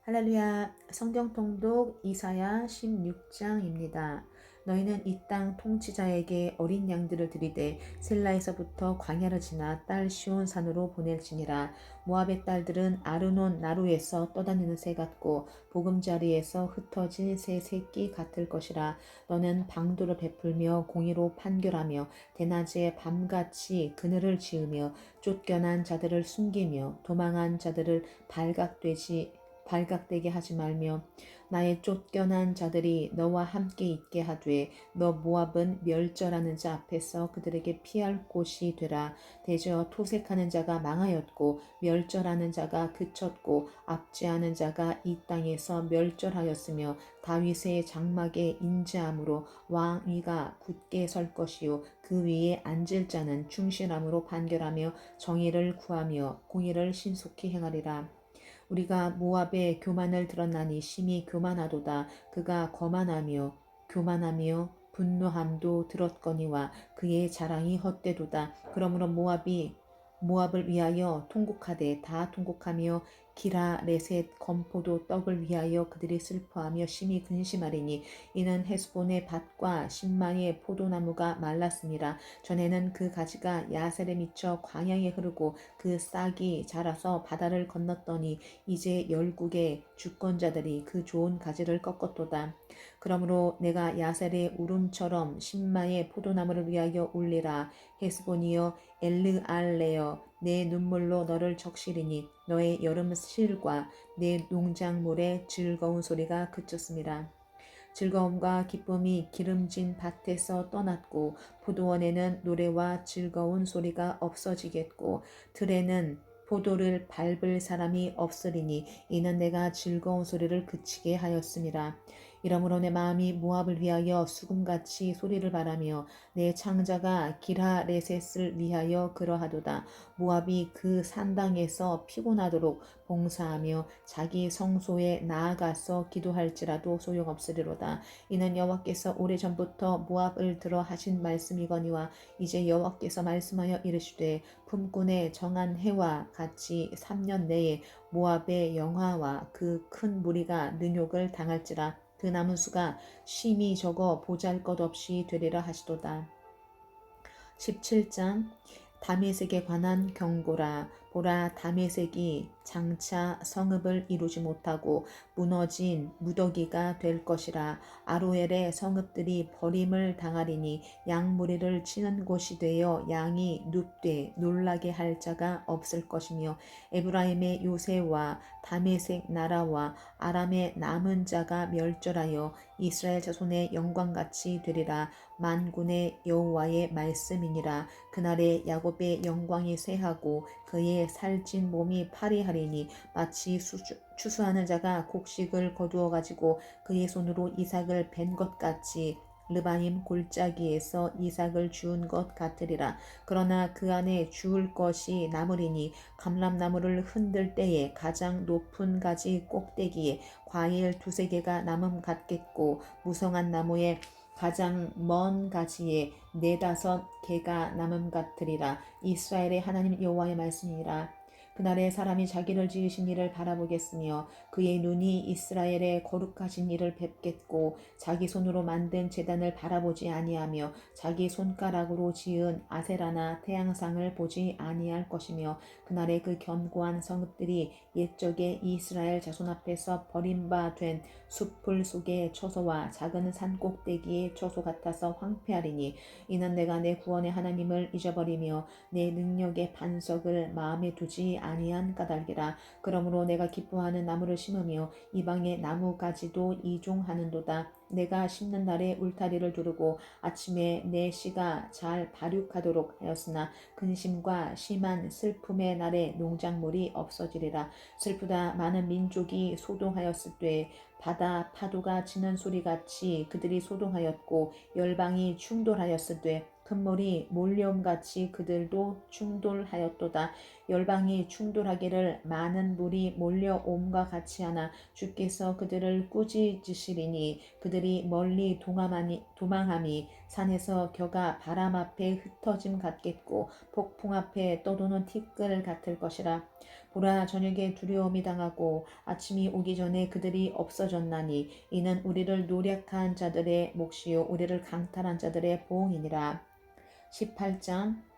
할렐루야. 성경 통독 이사야 16장입니다. 너희는 이 땅 통치자에게 어린 양들을 들이되 셀라에서부터 광야를 지나 딸 시온 산으로 보낼지니라. 모압의 딸들은 아르논 나루에서 떠다니는 새 같고 보금자리에서 흩어진 새 새끼 같을 것이라. 너는 방도를 베풀며 공의로 판결하며 대낮에 밤같이 그늘을 지으며 쫓겨난 자들을 숨기며 도망한 자들을 발각되게 하지 말며 나의 쫓겨난 자들이 너와 함께 있게 하되 너 모압은 멸절하는 자 앞에서 그들에게 피할 곳이 되라. 대저 토색하는 자가 망하였고 멸절하는 자가 그쳤고 압제하는 자가 이 땅에서 멸절하였으며 다윗의 장막에 인자함으로 왕위가 굳게 설 것이요 그 위에 앉을 자는 충실함으로 판결하며 정의를 구하며 공의를 신속히 행하리라. 우리가 모압의 교만을 들었나니 심히 교만하도다. 그가 거만하며 교만하며 분노함도 들었거니와 그의 자랑이 헛되도다. 그러므로 모압을 위하여 통곡하되 다 통곡하며 기라레셋 건포도 떡을 위하여 그들이 슬퍼하며 심히 근심하리니 이는 헤스본의 밭과 신마의 포도나무가 말랐습니다. 전에는 그 가지가 야셀에 미쳐 광야에 흐르고 그 싹이 자라서 바다를 건넜더니 이제 열국의 주권자들이 그 좋은 가지를 꺾었도다. 그러므로 내가 야셀의 울음처럼 신마의 포도나무를 위하여 울리라. 헤스본이여 엘르알레여 내 눈물로 너를 적시리니 너의 여름 실과 내 농작물의 즐거운 소리가 그쳤습니다. 즐거움과 기쁨이 기름진 밭에서 떠났고 포도원에는 노래와 즐거운 소리가 없어지겠고 들에는 포도를 밟을 사람이 없으리니 이는 내가 즐거운 소리를 그치게 하였음이라. 이러므로 내 마음이 모압을 위하여 수금같이 소리를 바라며 내 창자가 기라레셋을 위하여 그러하도다. 모압이 그 산당에서 피곤하도록 봉사하며 자기 성소에 나아가서 기도할지라도 소용없으리로다. 이는 여호와께서 오래전부터 모압을 들어 하신 말씀이거니와 이제 여호와께서 말씀하여 이르시되 품꾼의 정한 해와 같이 3년 내에 모압의 영화와 그 큰 무리가 능욕을 당할지라. 그 남은 수가 심히 적어 보잘것없이 되리라 하시도다. 17장 다메섹에 관한 경고라. 보라, 다메섹이 장차 성읍을 이루지 못하고 무너진 무더기가 될 것이라. 아로엘의 성읍들이 버림을 당하리니 양무리를 치는 곳이 되어 양이 눕되 놀라게 할 자가 없을 것이며 에브라임의 요새와 다메섹 나라와 아람의 남은 자가 멸절하여 이스라엘 자손의 영광같이 되리라. 만군의 여호와의 말씀이니라. 그날에 야곱의 영광이 쇠하고 그의 살찐 몸이 파리하리니 마치 추수하는 자가 곡식을 거두어 가지고 그의 손으로 이삭을 벤 것 같이 르바임 골짜기에서 이삭을 주운 것 같으리라. 그러나 그 안에 주울 것이 남으리니 감람나무를 흔들 때에 가장 높은 가지 꼭대기에 과일 2-3개가 남음 같겠고 무성한 나무에 가장 먼 가지에 4-5개가 남음 같으리라. 이스라엘의 하나님 여호와의 말씀이라. 그날에 사람이 자기를 지으신 이를 바라보겠으며 그의 눈이 이스라엘의 거룩하신 이를 뵙겠고 자기 손으로 만든 제단을 바라보지 아니하며 자기 손가락으로 지은 아세라나 태양상을 보지 아니할 것이며 그날에 그 견고한 성읍들이 옛적에 이스라엘 자손 앞에서 버림받은 숲풀 속의 처소와 작은 산 꼭대기의 처소 같아서 황폐하리니 이는 내가 내 구원의 하나님을 잊어버리며 내 능력의 반석을 마음에 두지 아니한 까닭이라. 그러므로 내가 기뻐하는 나무를 심으며 이방의 나무가지도 이종하는도다. 내가 심는 날에 울타리를 두르고 아침에 내 씨가 잘 발육하도록 하였으나 근심과 심한 슬픔의 날에 농작물이 없어지리라. 슬프다. 많은 민족이 소동하였을 때 바다 파도가 치는 소리같이 그들이 소동하였고 열방이 충돌하였을 때 큰 물이 몰려옴같이 그들도 충돌하였도다. 열방이 충돌하기를 많은 물이 몰려옴과 같이 하나 주께서 그들을 꾸짖으시리니 그들이 멀리 도망함이 산에서 겨가 바람 앞에 흩어짐 같겠고 폭풍 앞에 떠도는 티끌 같을 것이라. 보라, 저녁에 두려움이 당하고 아침이 오기 전에 그들이 없어졌나니 이는 우리를 노력한 자들의 몫이요 우리를 강탈한 자들의 보응이니라. 18장.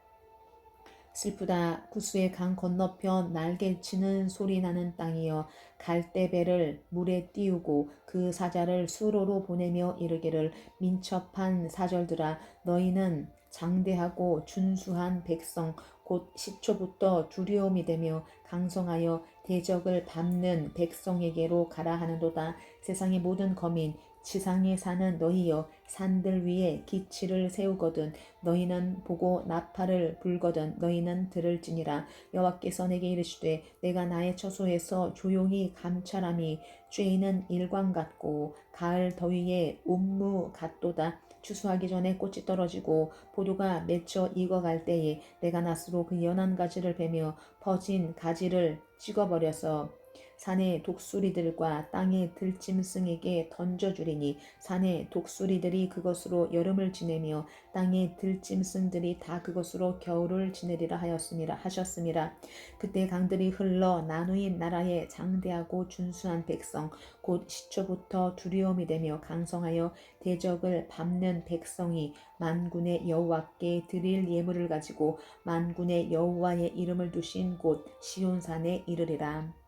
슬프다. 구스의 강 건너편 날개치는 소리 나는 땅이여, 갈대배를 물에 띄우고 그 사자를 수로로 보내며 이르기를, 민첩한 사절들아, 너희는 장대하고 준수한 백성 곧 시초부터 두려움이 되며 강성하여 대적을 밟는 백성에게로 가라 하는도다. 세상의 모든 거민 지상에 사는 너희여, 산들 위에 기치를 세우거든 너희는 보고 나팔을 불거든 너희는 들을지니라. 여호와께서 내게 이르시되, 내가 나의 처소에서 조용히 감찰함이 쬐이는 일광 같고 가을 더위에 운무 같도다. 추수하기 전에 꽃이 떨어지고 포도가 맺혀 익어갈 때에 내가 낫으로 그 연한 가지를 베며 퍼진 가지를 찍어버려서 산의 독수리들과 땅의 들짐승에게 던져주리니 산의 독수리들이 그것으로 여름을 지내며 땅의 들짐승들이 다 그것으로 겨울을 지내리라 하셨습니다. 그때 강들이 흘러 나누인 나라의 장대하고 준수한 백성 곧 시초부터 두려움이 되며 강성하여 대적을 밟는 백성이 만군의 여호와께 드릴 예물을 가지고 만군의 여호와의 이름을 두신 곳 시온산에 이르리라.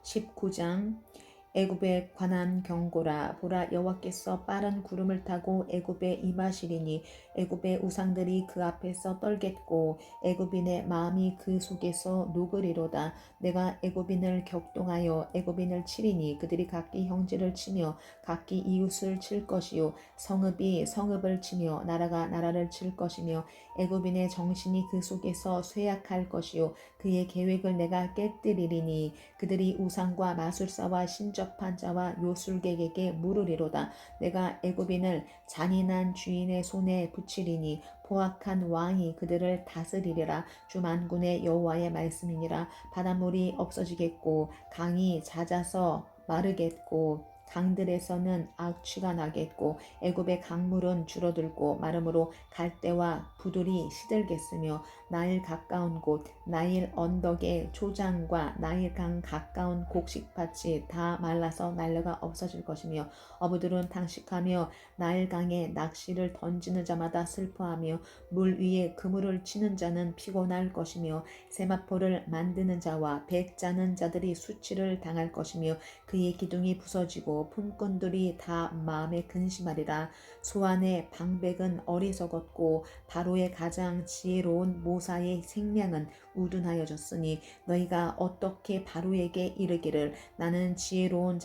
19장. 애굽에 관한 경고라. 보라, 여호와께서 빠른 구름을 타고 애굽에 임하시리니 애굽의 우상들이 그 앞에서 떨겠고 애굽인의 마음이 그 속에서 녹으리로다. 내가 애굽인을 격동하여 애굽인을 치리니 그들이 각기 형제를 치며 각기 이웃을 칠 것이요 성읍이 성읍을 치며 나라가 나라를 칠 것이며 애굽인의 정신이 그 속에서 쇠약할 것이요 그의 계획을 내가 깨뜨리리니 그들이 우상과 마술사와 신접한 자와 요술객에게 물으리로다. 내가 애굽인을 잔인한 주인의 손에 붙이리니 포악한 왕이 그들을 다스리리라. 주 만군의 여호와의 말씀이니라. 바닷물이 없어지겠고 강이 잦아서 마르겠고 강들에서는 악취가 나겠고 애굽의 강물은 줄어들고 마름으로 갈대와 부들이 시들겠으며 나일 가까운 곳 나일 언덕의 초장과 나일강 가까운 곡식밭이 다 말라서 날려가 없어질 것이며 어부들은 당식하며 나일강에 낚시를 던지는 자마다 슬퍼하며 물 위에 그물을 치는 자는 피곤할 것이며 세마포를 만드는 자와 배 짜는 자들이 수치를 당할 것이며 그의 기둥이 부서지고 품꾼들이 다 마음에 근심하리라. 소안의 방백은 어리석었고 바로의 가장 지혜로운 모사의 생명은 우둔하여졌으니 너희가 어떻게 바로에게 이르기를 나는 지혜로운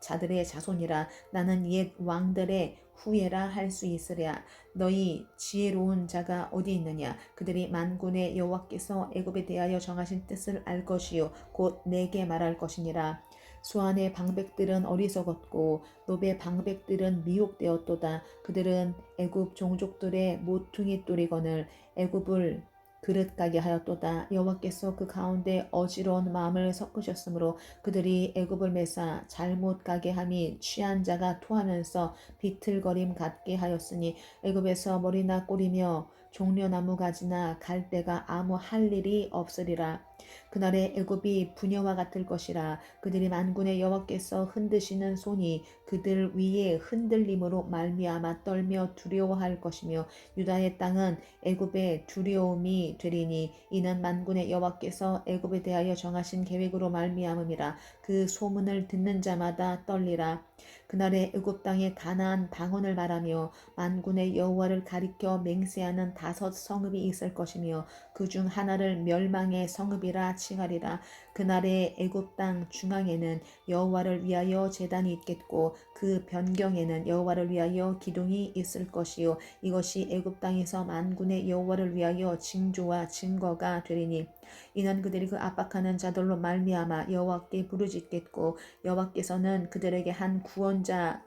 자들의 자손이라 나는 옛 왕들의 후예라 할 수 있으랴. 너희 지혜로운 자가 어디 있느냐. 그들이 만군의 여호와께서 애굽에 대하여 정하신 뜻을 알 것이요 곧 내게 말할 것이니라. 수안의 방백들은 어리석었고 노베 방백들은 미혹되었도다. 그들은 애굽 종족들의 모퉁이 뚜리건을 애굽을 그릇 가게 하였도다. 여호와께서 그 가운데 어지러운 마음을 섞으셨으므로 그들이 애굽을 매사 잘못 가게 함이 취한 자가 토하면서 비틀거림 같게 하였으니 애굽에서 머리나 꼬리며 종려나무 가지나 갈대가 아무 할 일이 없으리라. 그날에 애굽이 부녀와 같을 것이라. 그들이 만군의 여호와께서 흔드시는 손이 그들 위에 흔들림으로 말미암아 떨며 두려워할 것이며 유다의 땅은 애굽의 두려움이 되리니 이는 만군의 여호와께서 애굽에 대하여 정하신 계획으로 말미암음이라. 그 소문을 듣는 자마다 떨리라. 그날에 애굽 땅에 가나안 방언을 말하며 만군의 여호와를 가리켜 맹세하는 5 성읍이 있을 것이며 그 중 하나를 멸망의 성읍이라 칭하리라. 그날에 애굽 땅 중앙에는 여호와를 위하여 제단이 있겠고 그 변경에는 여호와를 위하여 기둥이 있을 것이요 이것이 애굽 땅에서 만군의 여호와를 위하여 징조와 증거가 되리니 이는 그들이 그 압박하는 자들로 말미암아 여호와께 부르짖겠고 여호와께서는 그들에게 한 구원자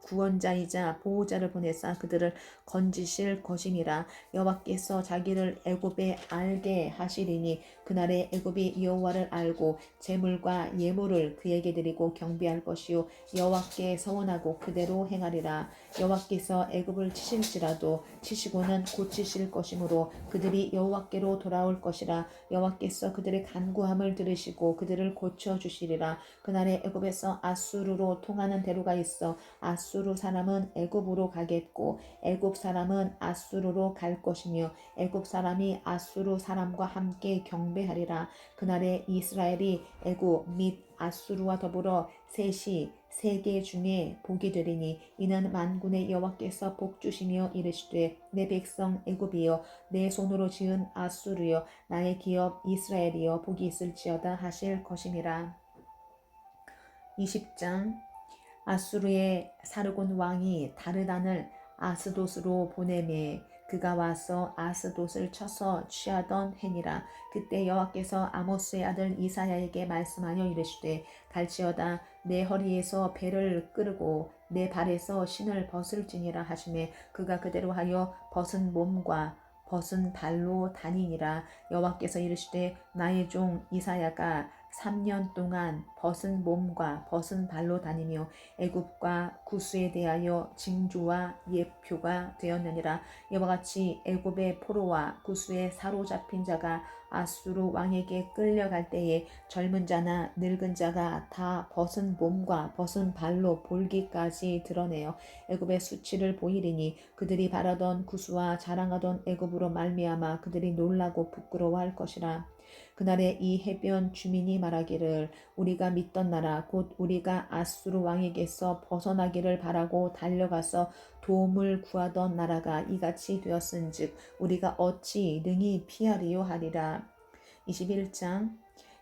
구원자이자 보호자를 보내사 그들을 건지실 것임이라. 여호와께서 자기를 애굽에 알게 하시리니 그날에 애굽이 여호와를 알고 제물과 예물을 그에게 드리고 경배할 것이요 여호와께 서원하고 그대로 행하리라. 여호와께서 애굽을 치실지라도 치시고는 고치실 것이므로 그들이 여호와께로 돌아올 것이라. 여호와께서 그들의 간구함을 들으시고 그들을 고쳐 주시리라. 그날에 애굽에서 아수르로 통하는 대로가 있어 아수르 사람은 애굽으로 가겠고 애굽 사람은 아수르로 갈 것이며 애굽 사람이 아수르 사람과 함께 경배하리라. 그날에 이스라엘이 애굽 및 아수르와 더불어 셋이 세계 중에 복이 되리니 이는 만군의 여호와께서 복 주시며 이르시되 내 백성 애굽이여 내 손으로 지은 아수르여 나의 기업 이스라엘이여 복이 있을지어다 하실 것임이라. 20장. 아수르의 사르곤 왕이 다르단을 아스돗으로 보내매 그가 와서 아스돗을 쳐서 취하던 해니라. 그때 여호와께서 아모스의 아들 이사야에게 말씀하여 이르시되 갈지어다 내 허리에서 배를 끄르고 내 발에서 신을 벗을지니라 하시매 그가 그대로 하여 벗은 몸과 벗은 발로 다니니라. 여호와께서 이르시되 나의 종 이사야가 3년 동안 벗은 몸과 벗은 발로 다니며 애굽과 구스에 대하여 징조와 예표가 되었느니라. 이와 같이 애굽의 포로와 구스에 사로잡힌 자가 아수르 왕에게 끌려갈 때에 젊은 자나 늙은 자가 다 벗은 몸과 벗은 발로 볼기까지 드러내어 애굽의 수치를 보이리니 그들이 바라던 구스와 자랑하던 애굽으로 말미암아 그들이 놀라고 부끄러워할 것이라. 그날에 이 해변 주민이 말하기를 우리가 믿던 나라 곧 우리가 아수르 왕에게서 벗어나기를 바라고 달려가서 도움을 구하던 나라가 이같이 되었은즉 우리가 어찌 능히 피하리요 하리라. 21장.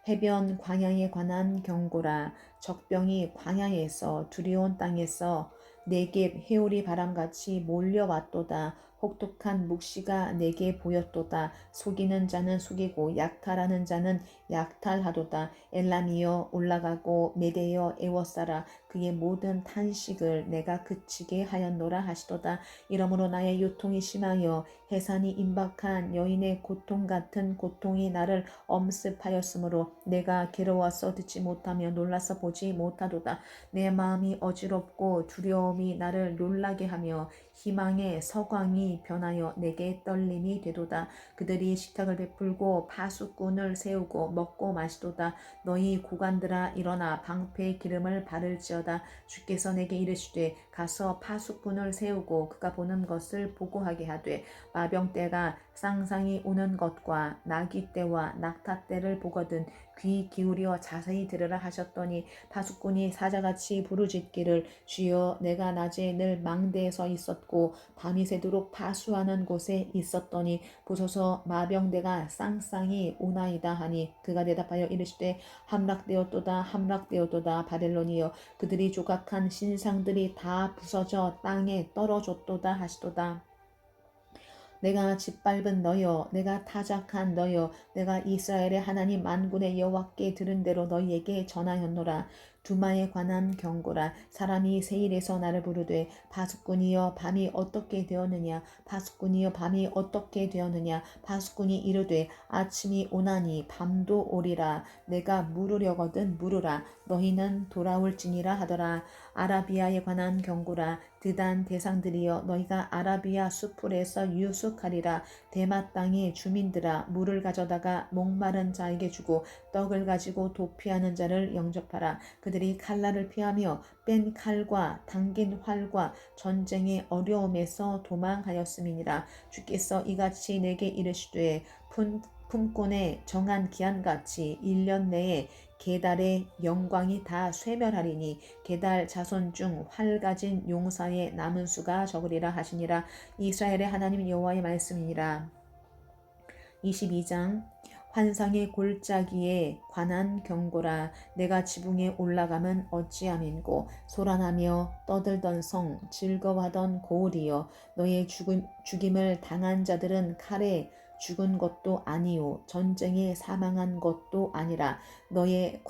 해변 광야에 관한 경고라. 적병이 광야에서 두려운 땅에서 네겝 해오리 바람같이 몰려왔도다. 혹독한 묵시가 내게 보였도다. 속이는 자는 속이고 약탈하는 자는 약탈하도다. 엘람이여 올라가고 메대여 애워싸라. 그의 모든 탄식을 내가 그치게 하였노라 하시도다. 이러므로 나의 요통이 심하여 해산이 임박한 여인의 고통 같은 고통이 나를 엄습하였으므로 내가 괴로워서 듣지 못하며 놀라서 보지 못하도다. 내 마음이 어지럽고 두려움이 나를 놀라게 하며 희망의 서광이 변하여 내게 떨림이 되도다. 그들이 식탁을 베풀고 파수꾼을 세우고 먹고 마시도다. 너희 고관들아 일어나 방패의 기름을 바를지어다. 주께서 내게 이르시되 가서 파수꾼을 세우고 그가 보는 것을 보고하게 하되 마병 때가 쌍쌍이 오는 것과 나귀 때와 낙타 때를 보거든 귀 기울여 자세히 들으라 하셨더니 파수꾼이 사자같이 부르짖기를 주여 내가 낮에 늘 망대에 서 있었고 밤이 새도록 파수하는 곳에 있었더니 보소서 마병대가 쌍쌍이 오나이다 하니 그가 대답하여 이르시되 함락되었도다 함락되었도다 바벨론이여 그들이 조각한 신상들이 다 부서져 땅에 떨어졌도다 하시도다. 내가 짓밟은 너여 내가 타작한 너여 내가 이스라엘의 하나님 만군의 여호와께 들은 대로 너희에게 전하였노라. 두마에 관한 경고라. 사람이 세일에서 나를 부르되 파수꾼이여 밤이 어떻게 되었느냐 파수꾼이여 밤이 어떻게 되었느냐 파수꾼이 이르되 아침이 오나니 밤도 오리라. 내가 물으려거든 물으라. 너희는 돌아올지니라 하더라. 아라비아에 관한 경고라. 드단 대상들이여 너희가 아라비아 수풀에서 유숙하리라. 대마 땅의 주민들아 물을 가져다가 목마른 자에게 주고 떡을 가지고 도피하는 자를 영접하라. 그들이 칼날을 피하며 뺀 칼과 당긴 활과 전쟁의 어려움에서 도망하였음이니라. 주께서 이같이 내게 이르시되 품꾼의 정한 기한같이 1년 내에 게달의 영광이 다 쇠멸하리니 게달 자손 중 활 가진 용사의 남은 수가 적으리라 하시니라. 이스라엘의 하나님 여호와의 말씀이니라. 22장. 환상의 골짜기에 관한 경고라. 내가 지붕에 올라가면 어찌함인고 소란하며 떠들던 성 즐거워하던 고을이여 너의 죽임을 당한 자들은 칼에 죽은 것도 아니요 전쟁에 사망한 것도 아니라 너의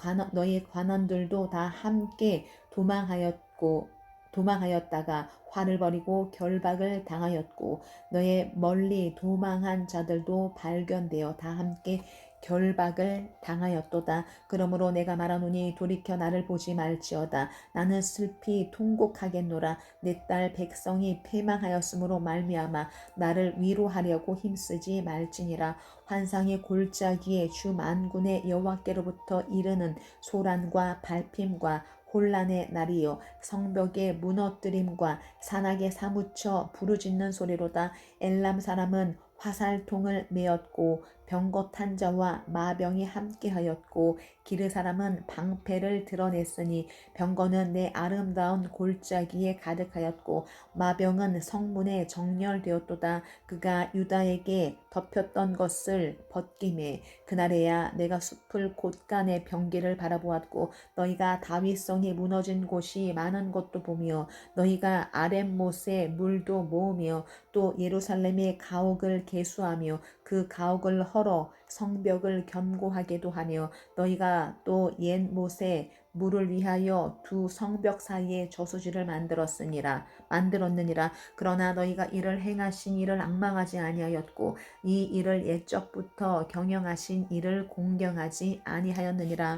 관원들도 다 함께 도망하였고 도망하였다가 화를 버리고 결박을 당하였고 너의 멀리 도망한 자들도 발견되어 다 함께 결박을 당하였도다. 그러므로 내가 말하노니 돌이켜 나를 보지 말지어다. 나는 슬피 통곡하겠노라. 내 딸 백성이 패망하였으므로 말미암아 나를 위로하려고 힘쓰지 말지니라. 환상의 골짜기에 주 만군의 여호와께로부터 이르는 소란과 발핌과 혼란의 날이요 성벽의 무너뜨림과 산악에 사무쳐 부르짖는 소리로다. 엘람 사람은 화살통을 메었고 병거 탄 자와 마병이 함께하였고 기르 사람은 방패를 드러냈으니 병거는 내 아름다운 골짜기에 가득하였고 마병은 성문에 정렬되었도다. 그가 유다에게 덮였던 것을 벗김에 그날에야 내가 숲을 곳간의 병기를 바라보았고 너희가 다윗성이 무너진 곳이 많은 것도 보며 너희가 아랫못에 물도 모으며 또 예루살렘의 가옥을 계수하며 그 가옥을 헐어 성벽을 견고하게도 하며 너희가 또 옛못에 물을 위하여 두 성벽 사이에 저수지를 만들었느니라. 그러나 너희가 이를 행하신 이를 앙망하지 아니하였고 이 일을 옛적부터 경영하신 이를 공경하지 아니하였느니라.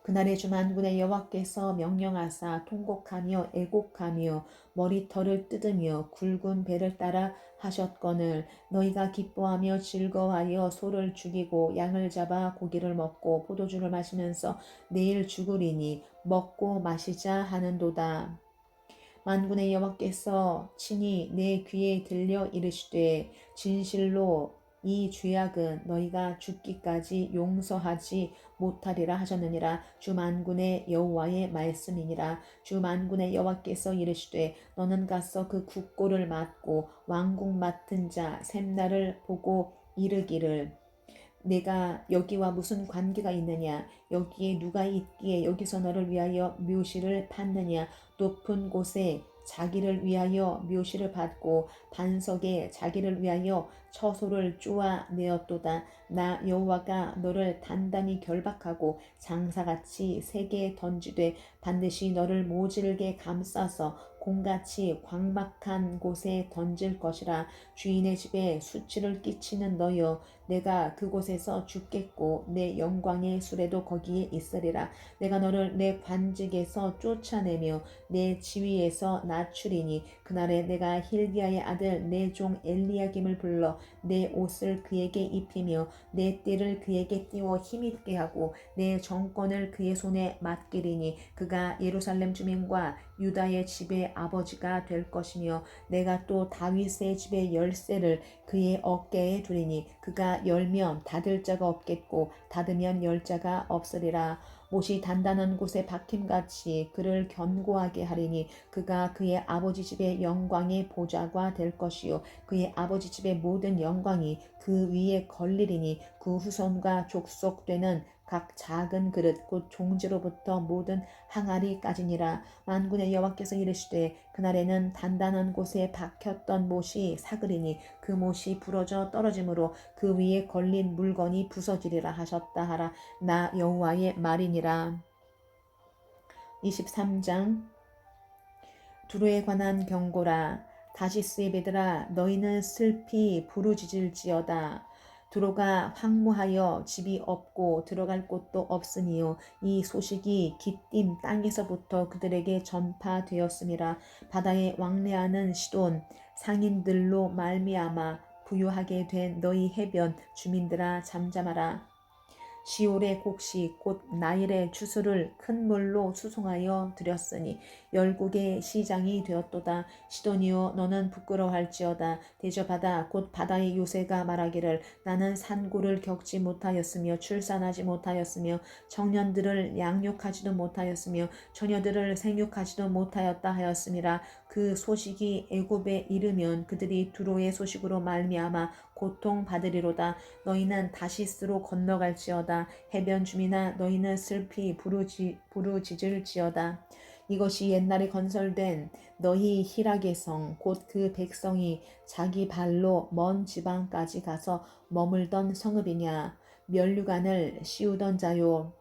그날의 주 만군의 여호와께서 명령하사 통곡하며 애곡하며 머리털을 뜯으며 굵은 배를 따라 하셨거늘 너희가 기뻐하며 즐거워하여 소를 죽이고 양을 잡아 고기를 먹고 포도주를 마시면서 내일 죽으리니 먹고 마시자 하는도다. 만군의 여호와께서 친히 내 귀에 들려 이르시되 진실로 이 죄악은 너희가 죽기까지 용서하지 못하리라 하셨느니라. 주 만군의 여호와의 말씀이니라. 주 만군의 여호와께서 이르시되 너는 가서 그 국고를 맡고 왕궁 맡은 자 샘날을 보고 이르기를 내가 여기와 무슨 관계가 있느냐 여기에 누가 있기에 여기서 너를 위하여 묘시를 받느냐 높은 곳에 자기를 위하여 묘시를 받고 반석에 자기를 위하여 처소를 쪼아내었도다. 나 여호와가 너를 단단히 결박하고 장사같이 세게 던지되 반드시 너를 모질게 감싸서 공같이 광막한 곳에 던질 것이라. 주인의 집에 수치를 끼치는 너여 내가 그곳에서 죽겠고 내 영광의 수레도 거기에 있으리라. 내가 너를 내 관직에서 쫓아내며 내 지위에서 낮추리니 그날에 내가 힐기야의 아들 내 종 엘리야김을 불러 내 옷을 그에게 입히며 내 띠를 그에게 띄워 힘있게 하고 내 정권을 그의 손에 맡기리니 그가 예루살렘 주민과 유다의 집의 아버지가 될 것이며 내가 또 다윗의 집의 열쇠를 그의 어깨에 두리니 그가 열면 닫을 자가 없겠고 닫으면 열 자가 없으리라. 못이 단단한 곳에 박힘같이 그를 견고하게 하리니 그가 그의 아버지 집의 영광의 보좌가 될 것이요 그의 아버지 집의 모든 영광이 그 위에 걸리리니 그 후손과 족속되는 각 작은 그릇 곧 종지로부터 모든 항아리까지니라. 만군의 여호와께서 이르시되 그날에는 단단한 곳에 박혔던 못이 사그리니 그 못이 부러져 떨어지므로 그 위에 걸린 물건이 부서지리라 하셨다 하라. 나 여호와의 말이니라. 23장 두로에 관한 경고라. 다시스의 배들아 너희는 슬피 부르짖을지어다. 두로가 황무하여 집이 없고 들어갈 곳도 없으니요 이 소식이 기띔 땅에서부터 그들에게 전파되었음이라. 바다에 왕래하는 시돈 상인들로 말미암아 부유하게 된 너희 해변 주민들아 잠잠하라. 시올의 곡식 곧 나일의 주수를 큰 물로 수송하여 드렸으니 열국의 시장이 되었도다. 시돈이여 너는 부끄러워할지어다. 대저바다 곧 바다의 요새가 말하기를 나는 산고를 겪지 못하였으며 출산하지 못하였으며 청년들을 양육하지도 못하였으며 처녀들을 생육하지도 못하였다 하였음이라. 그 소식이 애굽에 이르면 그들이 두로의 소식으로 말미암아 고통받으리로다. 너희는 다시스로 건너갈지어다. 해변 주민아 너희는 슬피 부르짖을지어다. 이것이 옛날에 건설된 너희 희락의 성 곧 그 백성이 자기 발로 먼 지방까지 가서 머물던 성읍이냐. 면류관을 씌우던 자요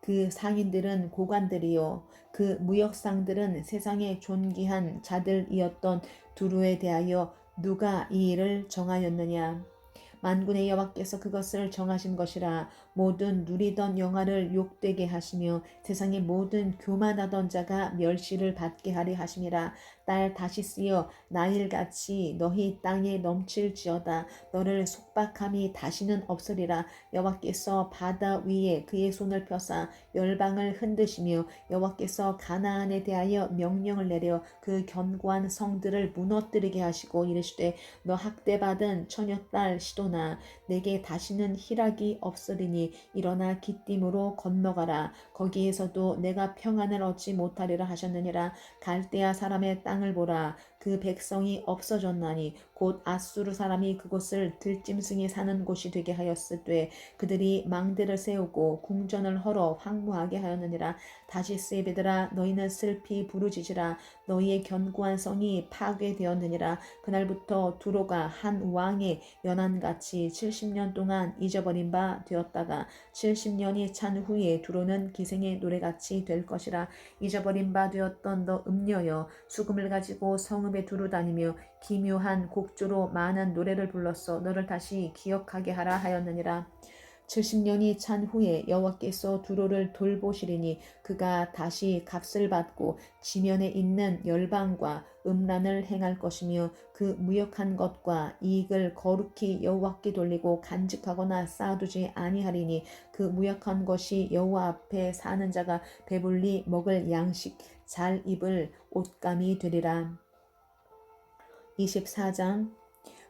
그 상인들은 고관들이요 그 무역상들은 세상의 존귀한 자들이었던 두루에 대하여 누가 이 일을 정하였느냐. 만군의 여호와께서 그것을 정하신 것이라. 모든 누리던 영화를 욕되게 하시며 세상의 모든 교만하던 자가 멸시를 받게 하려 하심이라. 딸 다시스여 나일같이 너희 땅에 넘칠지어다. 너를 속박함이 다시는 없으리라. 여호와께서 바다 위에 그의 손을 펴사 열방을 흔드시며 여호와께서 가나안에 대하여 명령을 내려 그 견고한 성들을 무너뜨리게 하시고 이르시되 너 학대받은 처녀딸 시도나 내게 다시는 희락이 없으리니 일어나 기띔으로 건너가라. 거기에서도 내가 평안을 얻지 못하리라 하셨느니라. 갈대아 사람의 땅을 보라. 그 백성이 없어졌나니 곧 아수르 사람이 그곳을 들짐승이 사는 곳이 되게 하였으되 그들이 망대를 세우고 궁전을 헐어 황무하게 하였느니라. 다시스의 배들아 너희는 슬피 부르짖으라. 너희의 견고한 성이 파괴되었느니라. 그날부터 두로가 한 왕의 연한같이 70년 동안 잊어버린 바 되었다가 70년이 찬 후에 두로는 기생의 노래같이 될 것이라. 잊어버린 바 되었던 너 음녀여 수금을 가지고 성읍에 두루 다니며 기묘한 곡조로 많은 노래를 불렀어 너를 다시 기억하게 하라 하였느니라. 70년이 찬 후에 여호와께서 두로를 돌보시리니 그가 다시 값을 받고 지면에 있는 열방과 음란을 행할 것이며 그 무역한 것과 이익을 거룩히 여호와께 돌리고 간직하거나 쌓아두지 아니하리니 그 무역한 것이 여호와 앞에 사는 자가 배불리 먹을 양식 잘 입을 옷감이 되리라. 24장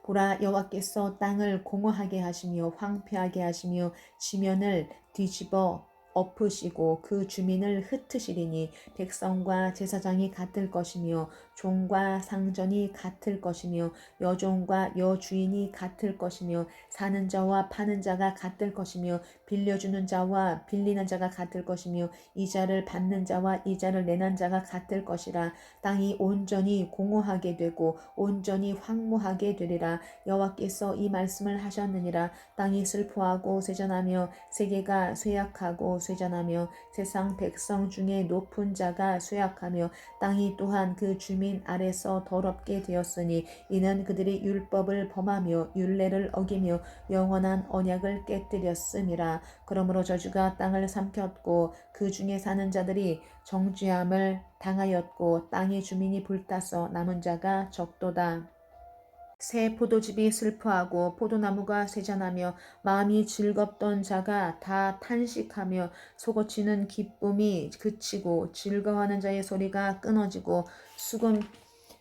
보라 여호와께서 땅을 공허하게 하시며 황폐하게 하시며 지면을 뒤집어 엎으시고 그 주민을 흩으시리니 백성과 제사장이 같을 것이며 종과 상전이 같을 것이며 여종과 여주인이 같을 것이며 사는 자와 파는 자가 같을 것이며 빌려주는 자와 빌리는 자가 같을 것이며 이자를 받는 자와 이자를 내는 자가 같을 것이라. 땅이 온전히 공허하게 되고 온전히 황무하게 되리라. 여호와께서 이 말씀을 하셨느니라. 땅이 슬퍼하고 쇠잔하며 세계가 쇠약하고 쇠잔하며 세상 백성 중에 높은 자가 쇠약하며 땅이 또한 그 주민 아래서 더럽게 되었으니 이는 그들이 율법을 범하며 율례를 어기며 영원한 언약을 깨뜨렸음이라. 그러므로 저주가 땅을 삼켰고 그 중에 사는 자들이 정죄함을 당하였고 땅의 주민이 불타서 남은 자가 적도다. 새 포도즙이 슬퍼하고 포도나무가 쇠잔하며 마음이 즐겁던 자가 다 탄식하며 속어치는 기쁨이 그치고 즐거워하는 자의 소리가 끊어지고 수금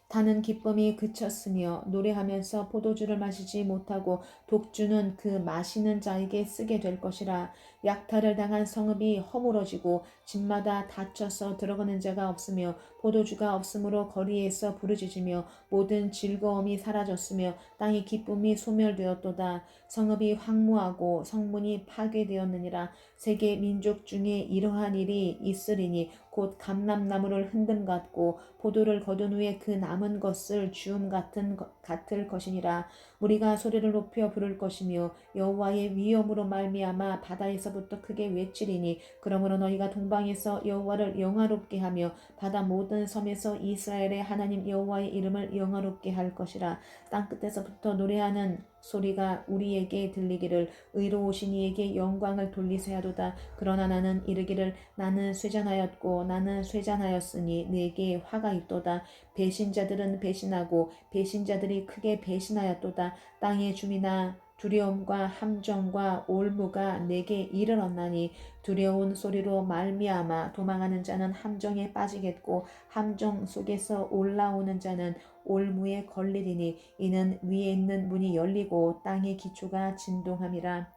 타는 기쁨이 그쳤으며 노래하면서 포도주를 마시지 못하고 독주는 그 마시는 자에게 쓰게 될 것이라. 약탈을 당한 성읍이 허물어지고 집마다 닫혀서 들어가는 자가 없으며 포도주가 없으므로 거리에서 부르짖으며 모든 즐거움이 사라졌으며 땅의 기쁨이 소멸되었도다. 성읍이 황무하고 성문이 파괴되었느니라. 세계 민족 중에 이러한 일이 있으리니 곧 감람나무를 흔듦 같고 포도를 거둔 후에 그 남은 것을 주움 같을 것이니라. 우리가 소리를 높여 부를 것이며 여호와의 위엄으로 말미암아 바다에서부터 크게 외치리니 그러므로 너희가 동방에서 여호와를 영화롭게 하며 바다 모든 섬에서 이스라엘의 하나님 여호와의 이름을 영화롭게 할 것이라. 땅끝에서부터 노래하는 소리가 우리에게 들리기를 의로우신 이에게 영광을 돌리세 하도다. 그러나 나는 이르기를 나는 쇠잔하였고 나는 쇠잔하였으니 내게 화가 있도다. 배신자들은 배신하고 배신자들이 크게 배신하였도다. 땅의 주민아 두려움과 함정과 올무가 내게 이르렀나니 두려운 소리로 말미암아 도망하는 자는 함정에 빠지겠고 함정 속에서 올라오는 자는 올무에 걸리리니 이는 위에 있는 문이 열리고 땅의 기초가 진동함이라.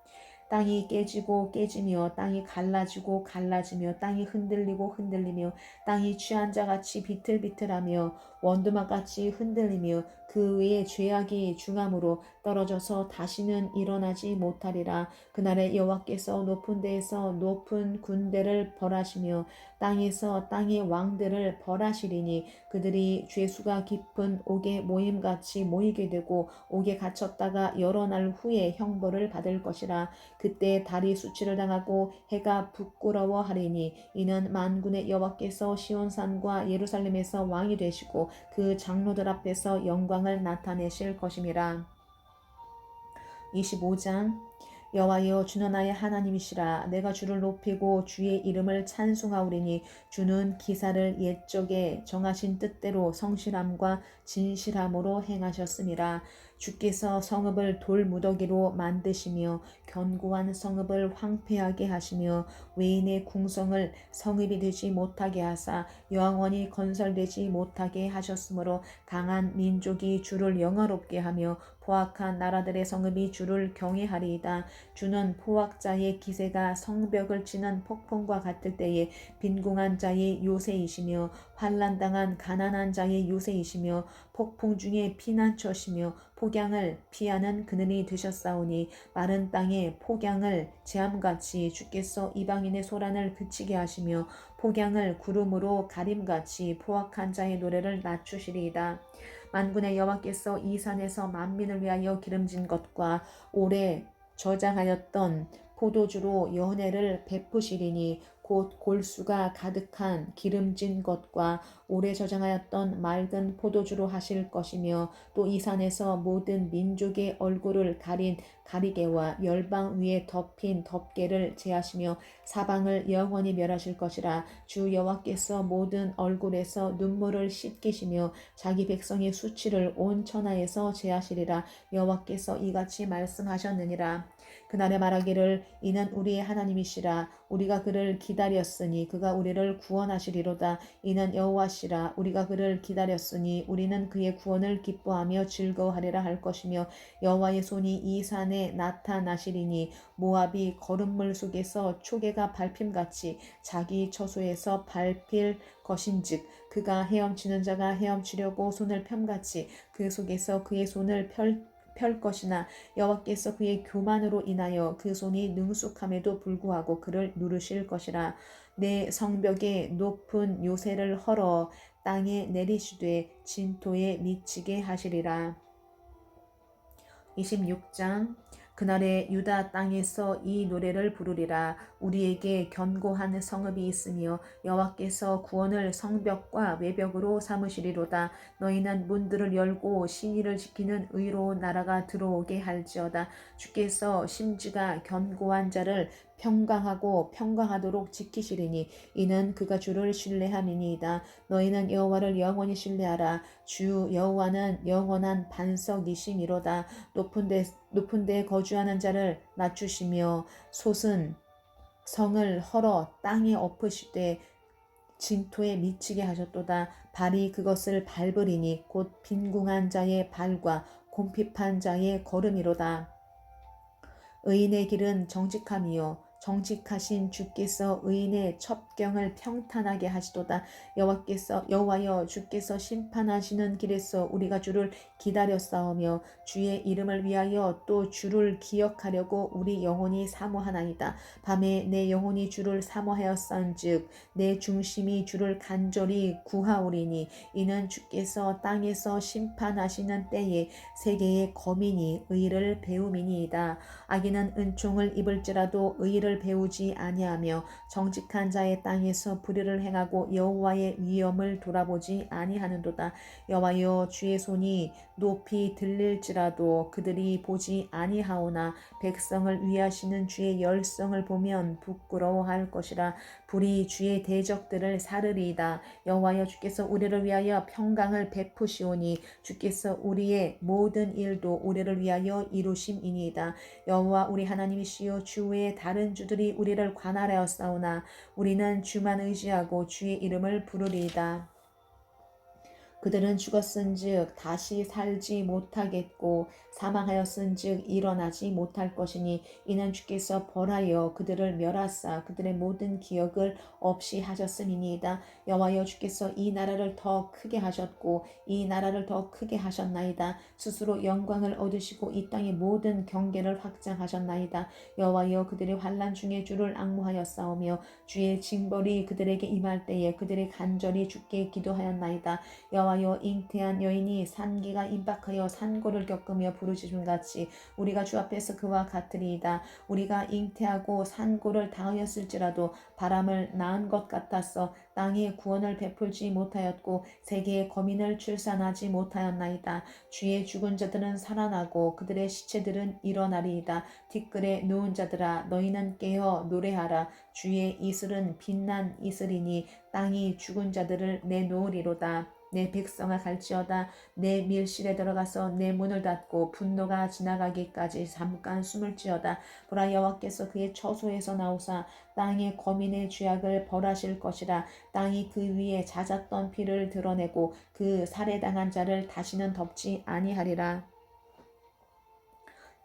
땅이 깨지고 깨지며 땅이 갈라지고 갈라지며 땅이 흔들리고 흔들리며 땅이 취한 자같이 비틀비틀하며 원두막같이 흔들리며 그 위에 죄악이 중함으로 떨어져서 다시는 일어나지 못하리라. 그날에 여호와께서 높은 데에서 높은 군대를 벌하시며 땅에서 땅의 왕들을 벌하시리니 그들이 죄수가 깊은 옥에 모임같이 모이게 되고 옥에 갇혔다가 여러 날 후에 형벌을 받을 것이라. 그때 달이 수치를 당하고 해가 부끄러워하리니 이는 만군의 여호와께서 시온산과 예루살렘에서 왕이 되시고 그 장로들 앞에서 영광을 나타내실 것임이라. 25장. 여호와여, 주는 나의 하나님이시라. 내가 주를 높이고 주의 이름을 찬송하오리니 주는 기사를 옛적에 정하신 뜻대로 성실함과 진실함으로 행하셨음이라. 주께서 성읍을 돌무더기로 만드시며 견고한 성읍을 황폐하게 하시며 외인의 궁성을 성읍이 되지 못하게 하사 영원히 건설되지 못하게 하셨으므로 강한 민족이 주를 영화롭게 하며 포악한 나라들의 성읍이 주를 경외하리이다. 주는 포악자의 기세가 성벽을 치는 폭풍과 같을 때에 빈궁한 자의 요새이시며 환난당한 가난한 자의 요새이시며 폭풍 중에 피난처시며 폭양을 피하는 그늘이 되셨사오니 마른 땅에 폭양을 재암같이 주께서 이방인의 소란을 그치게 하시며 폭양을 구름으로 가림같이 포악한 자의 노래를 낮추시리이다. 만군의 여호와께서 이 산에서 만민을 위하여 기름진 것과 오래 저장하였던 포도주로 연회를 베푸시리니 곧 골수가 가득한 기름진 것과 오래 저장하였던 맑은 포도주로 하실 것이며 또 이 산에서 모든 민족의 얼굴을 가린 가리개와 열방 위에 덮인 덮개를 제하시며 사방을 영원히 멸하실 것이라. 주 여호와께서 모든 얼굴에서 눈물을 씻기시며 자기 백성의 수치를 온 천하에서 제하시리라. 여호와께서 이같이 말씀하셨느니라. 그날에 말하기를 이는 우리의 하나님이시라. 우리가 그를 기다렸으니 그가 우리를 구원하시리로다. 이는 여호와시라. 우리가 그를 기다렸으니 우리는 그의 구원을 기뻐하며 즐거워하리라 할 것이며 여호와의 손이 이 산에 나타나시리니 모압이 거름물 속에서 초계가 밟힘같이 자기 처소에서 밟힐 것인즉 그가 헤엄치는 자가 헤엄치려고 손을 펴같이 그 속에서 그의 손을 펼 것이나 여호와께서 그의 교만으로 인하여 그 손이 능숙함에도 불구하고 그를 누르실 것이라. 내 성벽에 높은 요새를 헐어 땅에 내리시되 진토에 미치게 하시리라. 26장. 그날에 유다 땅에서 이 노래를 부르리라. 우리에게 견고한 성읍이 있으며 여호와께서 구원을 성벽과 외벽으로 삼으시리로다. 너희는 문들을 열고 신의를 지키는 의로운 나라가 들어오게 할지어다. 주께서 심지가 견고한 자를 평강하고 평강하도록 지키시리니 이는 그가 주를 신뢰함이니이다. 너희는 여호와를 영원히 신뢰하라. 주 여호와는 영원한 반석이시미로다. 높은 데 거주하는 자를 낮추시며 솟은 성을 헐어 땅에 엎으시되 진토에 미치게 하셨도다. 발이 그것을 밟으리니 곧 빈궁한 자의 발과 곰핍한 자의 걸음이로다. 의인의 길은 정직함이요 정직하신 주께서 의인의 첩경을 평탄하게 하시도다. 여호와여, 주께서 심판하시는 길에서 우리가 주를 기다렸사오며 주의 이름을 위하여 또 주를 기억하려고 우리 영혼이 사모하나이다. 밤에 내 영혼이 주를 사모하였은즉 내 중심이 주를 간절히 구하오리니 이는 주께서 땅에서 심판하시는 때에 세계의 거민이 의를 배움이니이다. 악인은 은총을 입을지라도 의를 배우지 아니하며 정직한 자의 땅에서 불의를 행하고 여호와의 위엄을 돌아보지 아니하는도다. 여호와여, 주의 손이 높이 들릴지라도 그들이 보지 아니하오나 백성을 위하시는 주의 열성을 보면 부끄러워할 것이라. 불이 주의 대적들을 사르리이다. 여호와여, 주께서 우리를 위하여 평강을 베푸시오니 주께서 우리의 모든 일도 우리를 위하여 이루심이니이다. 여호와 우리 하나님이시여, 주 외에 다른 주들이 우리를 관할하였사오나 우리는 주만 의지하고 주의 이름을 부르리이다. 그들은 죽었은즉 다시 살지 못하겠고 사망하였은즉 일어나지 못할 것이니 이는 주께서 벌하여 그들을 멸하사 그들의 모든 기억을 없이 하셨음이니이다. 여호와여, 주께서 이 나라를 더 크게 하셨고 이 나라를 더 크게 하셨나이다. 스스로 영광을 얻으시고 이 땅의 모든 경계를 확장하셨나이다. 여호와여, 그들의 환난 중에 주를 앙모하였사오며 주의 징벌이 그들에게 임할 때에 그들이 간절히 주께 기도하였나이다. 여호와여, 나와여 잉태한 여인이 산기가 임박하여 산고를 겪으며 부르짖음같이 우리가 주 앞에서 그와 같으리이다. 우리가 잉태하고 산고를 당하였을지라도 바람을 낳은 것 같아서 땅에 구원을 베풀지 못하였고 세계에 거민을 출산하지 못하였나이다. 주의 죽은 자들은 살아나고 그들의 시체들은 일어나리이다. 티끌에 누운 자들아 너희는 깨어 노래하라. 주의 이슬은 빛난 이슬이니 땅이 죽은 자들을 내놓으리로다. 내 백성아 갈지어다. 내 밀실에 들어가서 내 문을 닫고 분노가 지나가기까지 잠깐 숨을지어다. 보라 여호와께서 그의 처소에서 나오사 땅의 거민의 죄악을 벌하실 것이라. 땅이 그 위에 잦았던 피를 드러내고 그 살해당한 자를 다시는 덮지 아니하리라.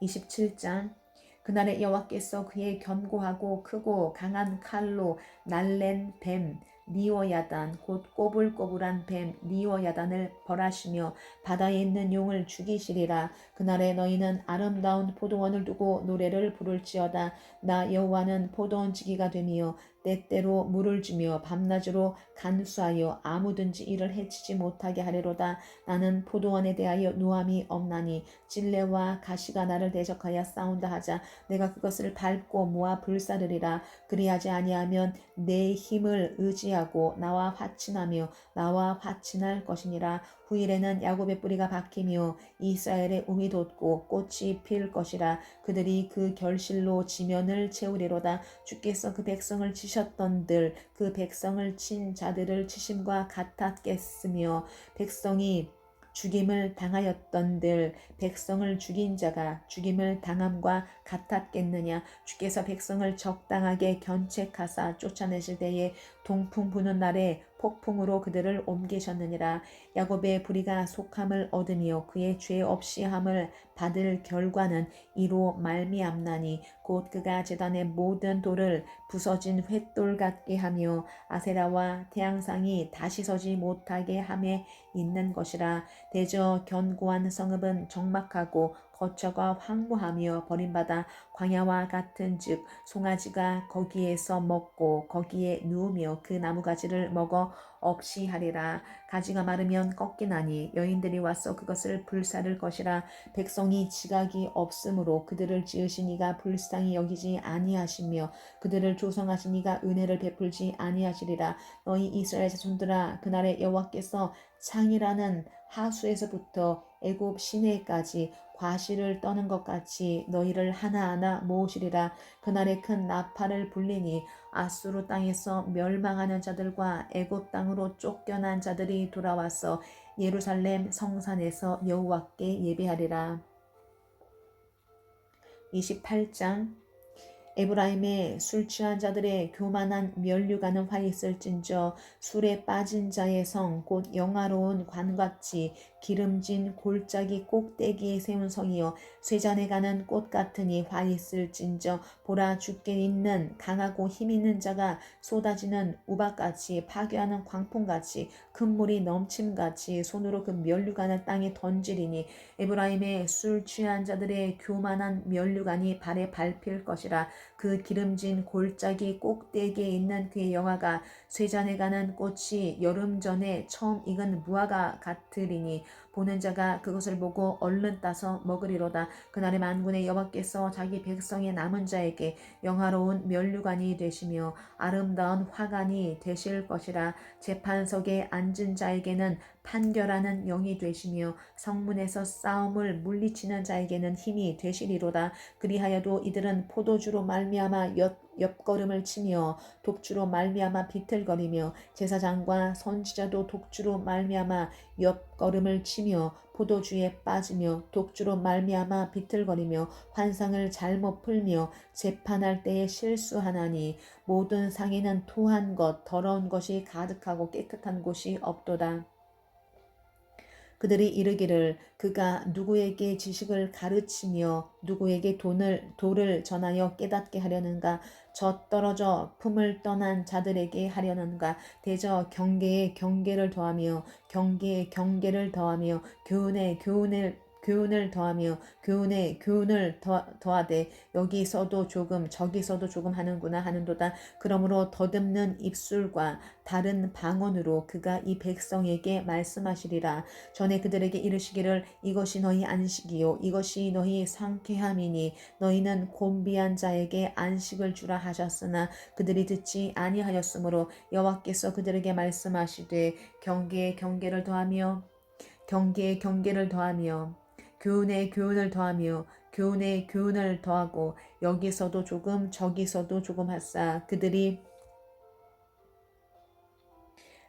27장 그날에 여호와께서 그의 견고하고 크고 강한 칼로 날랜 뱀 리워야단 곧 꼬불꼬불한 뱀 리워야단을 벌하시며 바다에 있는 용을 죽이시리라. 그날에 너희는 아름다운 포도원을 두고 노래를 부를지어다. 나 여호와는 포도원 지기가 되며 때때로 물을 주며 밤낮으로 간수하여 아무든지 이를 해치지 못하게 하리로다. 나는 포도원에 대하여 노함이 없나니 찔레와 가시가 나를 대적하여 싸운다 하자 내가 그것을 밟고 모아 불사르리라. 그리하지 아니하면 내 힘을 의지하고 나와 화친하며 나와 화친할 것이니라. 후일에는 야곱의 뿌리가 박히며 이스라엘의 움이 돋고 꽃이 필 것이라. 그들이 그 결실로 지면을 채우리로다. 주께서 그 백성을 치셨던들 그 백성을 친 자들을 치심과 같았겠으며 백성이 죽임을 당하였던들 백성을 죽인 자가 죽임을 당함과 같았겠느냐. 주께서 백성을 적당하게 견책하사 쫓아내실 때에 동풍 부는 날에 폭풍으로 그들을 옮기셨느니라. 야곱의 불의가 속함을 얻으며 그의 죄 없이 함을 받을 결과는 이로 말미암나니 곧 그가 제단의 모든 돌을 부서진 횃돌 같게 하며 아세라와 태양상이 다시 서지 못하게 함에 있는 것이라. 대저 견고한 성읍은 적막하고 거처가 황무하며 버림받아 광야와 같은즉 송아지가 거기에서 먹고 거기에 누우며 그 나무가지를 먹어 없이 하리라. 가지가 마르면 꺾이나니 여인들이 와서 그것을 불사를 것이라. 백성이 지각이 없으므로 그들을 지으신 이가 불쌍히 여기지 아니하시며 그들을 조성하신 이가 은혜를 베풀지 아니하시리라. 너희 이스라엘 자손들아 그날에 여호와께서 창이라는 하수에서부터 애굽 시내까지 과실을 떠는 것 같이 너희를 하나하나 모으시리라. 그날에 큰 나팔을 불리니 아수르 땅에서 멸망하는 자들과 애굽 땅으로 쫓겨난 자들이 돌아와서 예루살렘 성산에서 여호와께 예배하리라. 28장 에브라임의 술 취한 자들의 교만한 면류관은 화 있을진저 술에 빠진 자의 성 곧 영화로운 관같이 기름진 골짜기 꼭대기에 세운 성이요 쇠잔에 가는 꽃 같으니 화 있을진저 보라 주께 있는 강하고 힘 있는 자가 쏟아지는 우박같이 파괴하는 광풍같이 큰 물이 넘침같이 손으로 그 면류관을 땅에 던지리니 에브라임의 술 취한 자들의 교만한 면류관이 발에 밟힐 것이라. 그 기름진 골짜기 꼭대기에 있는 그의 영화가 쇠잔에 가는 꽃이 여름 전에 처음 익은 무화과 같으리니 보는 자가 그것을 보고 얼른 따서 먹으리로다. 그날의 만군의 여호와께서 자기 백성의 남은 자에게 영화로운 면류관이 되시며 아름다운 화관이 되실 것이라. 재판석에 앉은 자에게는 판결하는 영이 되시며 성문에서 싸움을 물리치는 자에게는 힘이 되시리로다. 그리하여도 이들은 포도주로 말미암아 옆걸음을 치며 독주로 말미암아 비틀거리며 제사장과 선지자도 독주로 말미암아 옆걸음을 치며 포도주에 빠지며 독주로 말미암아 비틀거리며 환상을 잘못 풀며 재판할 때에 실수하나니 모든 상에는 토한 것 더러운 것이 가득하고 깨끗한 곳이 없도다. 그들이 이르기를 그가 누구에게 지식을 가르치며 누구에게 돌을 전하여 깨닫게 하려는가. 젖떨어져 품을 떠난 자들에게 하려는가. 대저 경계에 경계를 더하며 경계에 경계를 더하며 교훈에 교훈을 교훈을 더하며 교훈에 교훈을 더하되 여기서도 조금 저기서도 조금 하는구나 하는도다. 그러므로 더듬는 입술과 다른 방언으로 그가 이 백성에게 말씀하시리라. 전에 그들에게 이르시기를 이것이 너희 안식이요 이것이 너희 상쾌함이니 너희는 곤비한 자에게 안식을 주라 하셨으나 그들이 듣지 아니하였으므로 여호와께서 그들에게 말씀하시되 경계에 경계를 더하며 경계에 경계를 더하며 교훈에 교훈을 더하며 교훈에 교훈을 더하고 여기서도 조금 저기서도 조금 하사 그들이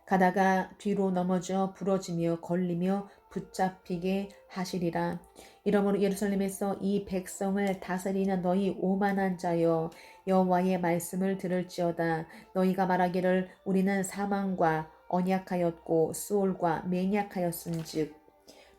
가다가 뒤로 넘어져 부러지며 걸리며 붙잡히게 하시리라. 이러므로 예루살렘에서 이 백성을 다스리는 너희 오만한 자여 여호와의 말씀을 들을지어다. 너희가 말하기를 우리는 사망과 언약하였고 수올과 맹약하였은즉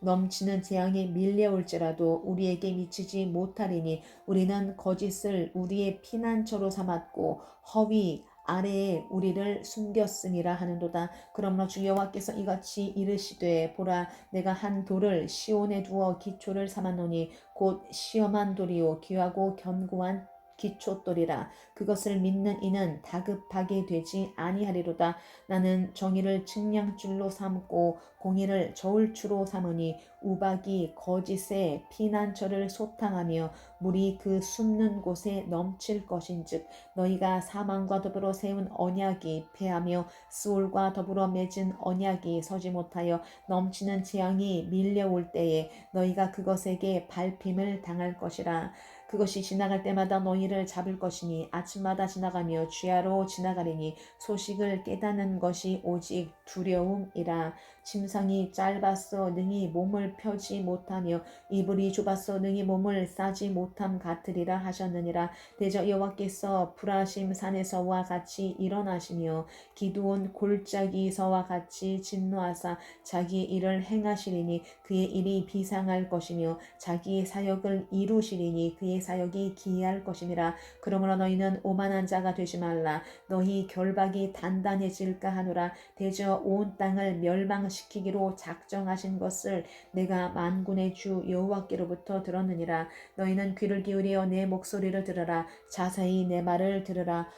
넘치는 재앙이 밀려올지라도 우리에게 미치지 못하리니 우리는 거짓을 우리의 피난처로 삼았고 허위 아래에 우리를 숨겼음이라 하는도다. 그러므로 주 여호와께서 이같이 이르시되 보라 내가 한 돌을 시온에 두어 기초를 삼았노니 곧 시험한 돌이요 귀하고 견고한 기초돌이라. 그것을 믿는 이는 다급하게 되지 아니하리로다. 나는 정의를 측량줄로 삼고 공의를 저울추로 삼으니 우박이 거짓의 피난처를 소탕하며 물이 그 숨는 곳에 넘칠 것인즉 너희가 사망과 더불어 세운 언약이 패하며 스올과 더불어 맺은 언약이 서지 못하여 넘치는 재앙이 밀려올 때에 너희가 그것에게 밟힘을 당할 것이라. 그것이 지나갈 때마다 너희를 잡을 것이니 아침마다 지나가며 주야로 지나가리니 소식을 깨닫는 것이 오직 두려움이라. 침상이 짧아서 능히 몸을 펴지 못하며 이불이 좁아서 능히 몸을 싸지 못함 같으리라 하셨느니라. 대저 여호와께서 브라심 산에서와 같이 일어나시며 기드온 골짜기서와 같이 진노하사 자기의 일을 행하시리니 그의 일이 비상할 것이며 자기의 사역을 이루시리니 그의 사역이 기이할 것이니라. 그러므로 너희는 오만한 자가 되지 말라. 너희 결박이 단단해질까 하노라. 대저 온 땅을 멸망시키기로 작정하신 것을 내가 만군의 주 여호와께로부터 들었느니라. 너희는 귀를 기울여 내 목소리를 들으라. 자세히 내 말을 들으라.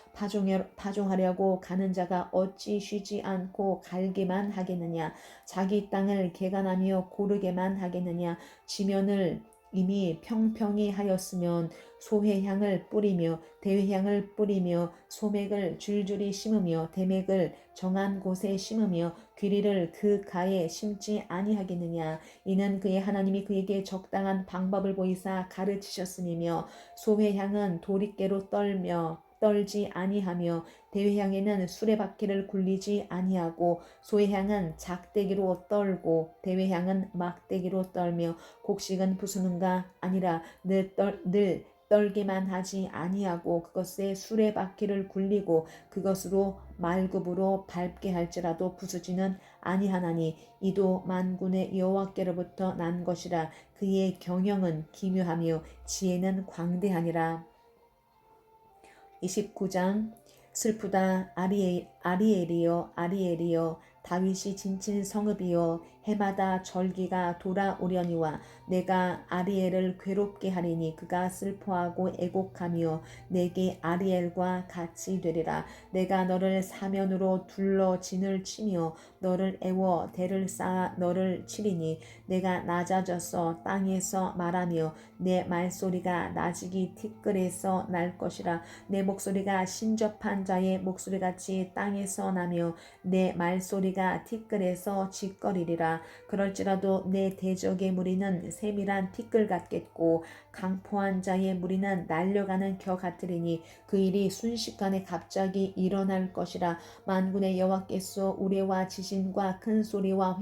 파종하려고 가는 자가 어찌 쉬지 않고 갈기만 하겠느냐. 자기 땅을 개간하며 고르게만 하겠느냐. 지면을 이미 평평히 하였으면 소회향을 뿌리며 대회향을 뿌리며 소맥을 줄줄이 심으며 대맥을 정한 곳에 심으며 귀리를 그 가에 심지 아니하겠느냐. 이는 그의 하나님이 그에게 적당한 방법을 보이사 가르치셨음이며 소회향은 도리깨로 떨지 아니하며 대회향에는 수레바퀴를 굴리지 아니하고 소회향은 작대기로 떨고 대회향은 막대기로 떨며 곡식은 부수는가 아니라 늘 떨기만 하지 아니하고 그것에 수레바퀴를 굴리고 그것으로 말굽으로 밟게 할지라도 부수지는 아니하나니 이도 만군의 여호와께로부터 난 것이라. 그의 경영은 기묘하며 지혜는 광대하니라. 29장 슬프다 아리엘이여 아리엘이여 다윗이 진친 성읍이여 해마다 절기가 돌아오려니와 내가 아리엘을 괴롭게 하리니 그가 슬퍼하고 애곡하며 내게 아리엘과 같이 되리라. 내가 너를 사면으로 둘러 진을 치며 너를 애워 대를 쌓아 너를 치리니 내가 낮아져서 땅에서 말하며 내 말소리가 나지기 티끌에서 날 것이라. 내 목소리가 신접한 자의 목소리같이 땅에서 나며 내 말소리가 티끌에서 짓거리리라. 그럴지라도 내 대적의 무리는 세밀한 티끌 같겠고 강포한 자의 무리는 날려가는 겨 같으리니 그 일이 순식간에 갑자기 일어날 것이라. 만군의 여호와께서 우레와 지진과 큰 소리와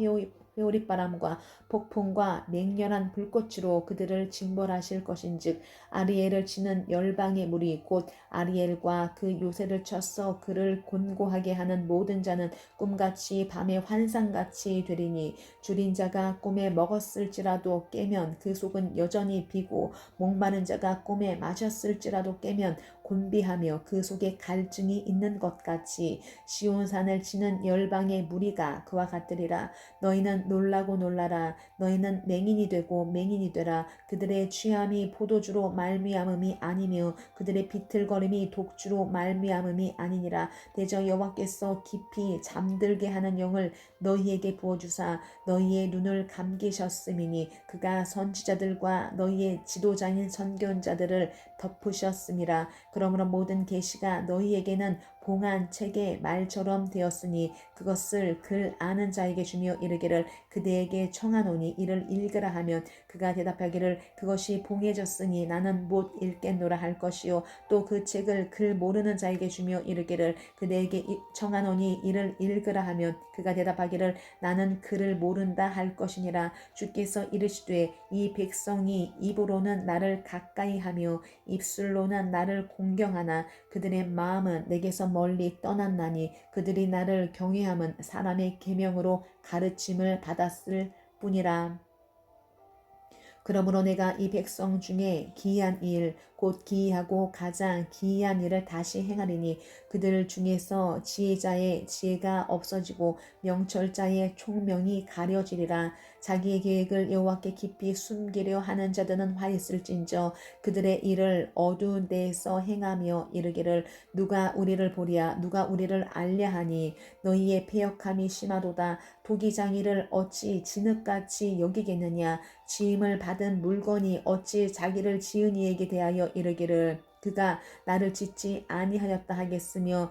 회오리바람과 폭풍과 맹렬한 불꽃으로 그들을 징벌하실 것인즉 아리엘을 치는 열방의 무리 곧 아리엘과 그 요새를 쳐서 그를 곤고하게 하는 모든 자는 꿈같이 밤의 환상같이 되리니 줄인 자가 꿈에 먹었을지라도 깨면 그 속은 여전히 비고 목마른 자가 꿈에 마셨을지라도 깨면 곤비하며 그 속에 갈증이 있는 것 같이 시온산을 치는 열방의 무리가 그와 같으리라. 너희는 놀라고 놀라라. 너희는 맹인이 되고 맹인이 되라. 그들의 취함이 포도주로 말미암음이 아니며 그들의 비틀거림이 독주로 말미암음이 아니니라. 대저 여호와께서 깊이 잠들게 하는 영을 너희에게 부어주사 너희의 눈을 감기셨음이니 그가 선지자들과 너희의 지도자인 선견자들을 덮으셨음이라. 그러므로 모든 계시가 너희에게는 봉한 책의 말처럼 되었으니 그것을 글 아는 자에게 주며 이르기를 그대에게 청하노니 이를 읽으라 하면 그가 대답하기를 그것이 봉해졌으니 나는 못 읽겠노라 할 것이요 또 그 책을 글 모르는 자에게 주며 이르기를 그대에게 청하노니 이를 읽으라 하면 그가 대답하기를 나는 글을 모른다 할 것이니라. 주께서 이르시되 이 백성이 입으로는 나를 가까이하며 입술로는 나를 공경하나 그들의 마음은 내게서 멀리 떠났나니 그들이 나를 경외함은 사람의 계명으로 가르침을 받았을 뿐이라. 그러므로 내가 이 백성 중에 기이한 일 곧 기이하고 가장 기이한 일을 다시 행하리니 그들 중에서 지혜자의 지혜가 없어지고 명철자의 총명이 가려지리라. 자기의 계획을 여호와께 깊이 숨기려 하는 자들은 화 있을진저 그들의 일을 어두운 데에서 행하며 이르기를 누가 우리를 보랴 누가 우리를 알랴 하니 너희의 패역함이 심하도다. 도기장이를 어찌 진흙같이 여기겠느냐 지음을 받은 물건이 어찌 자기를 지은 이에게 대하여 이르기를 그가 나를 짓지 아니하였다 하겠으며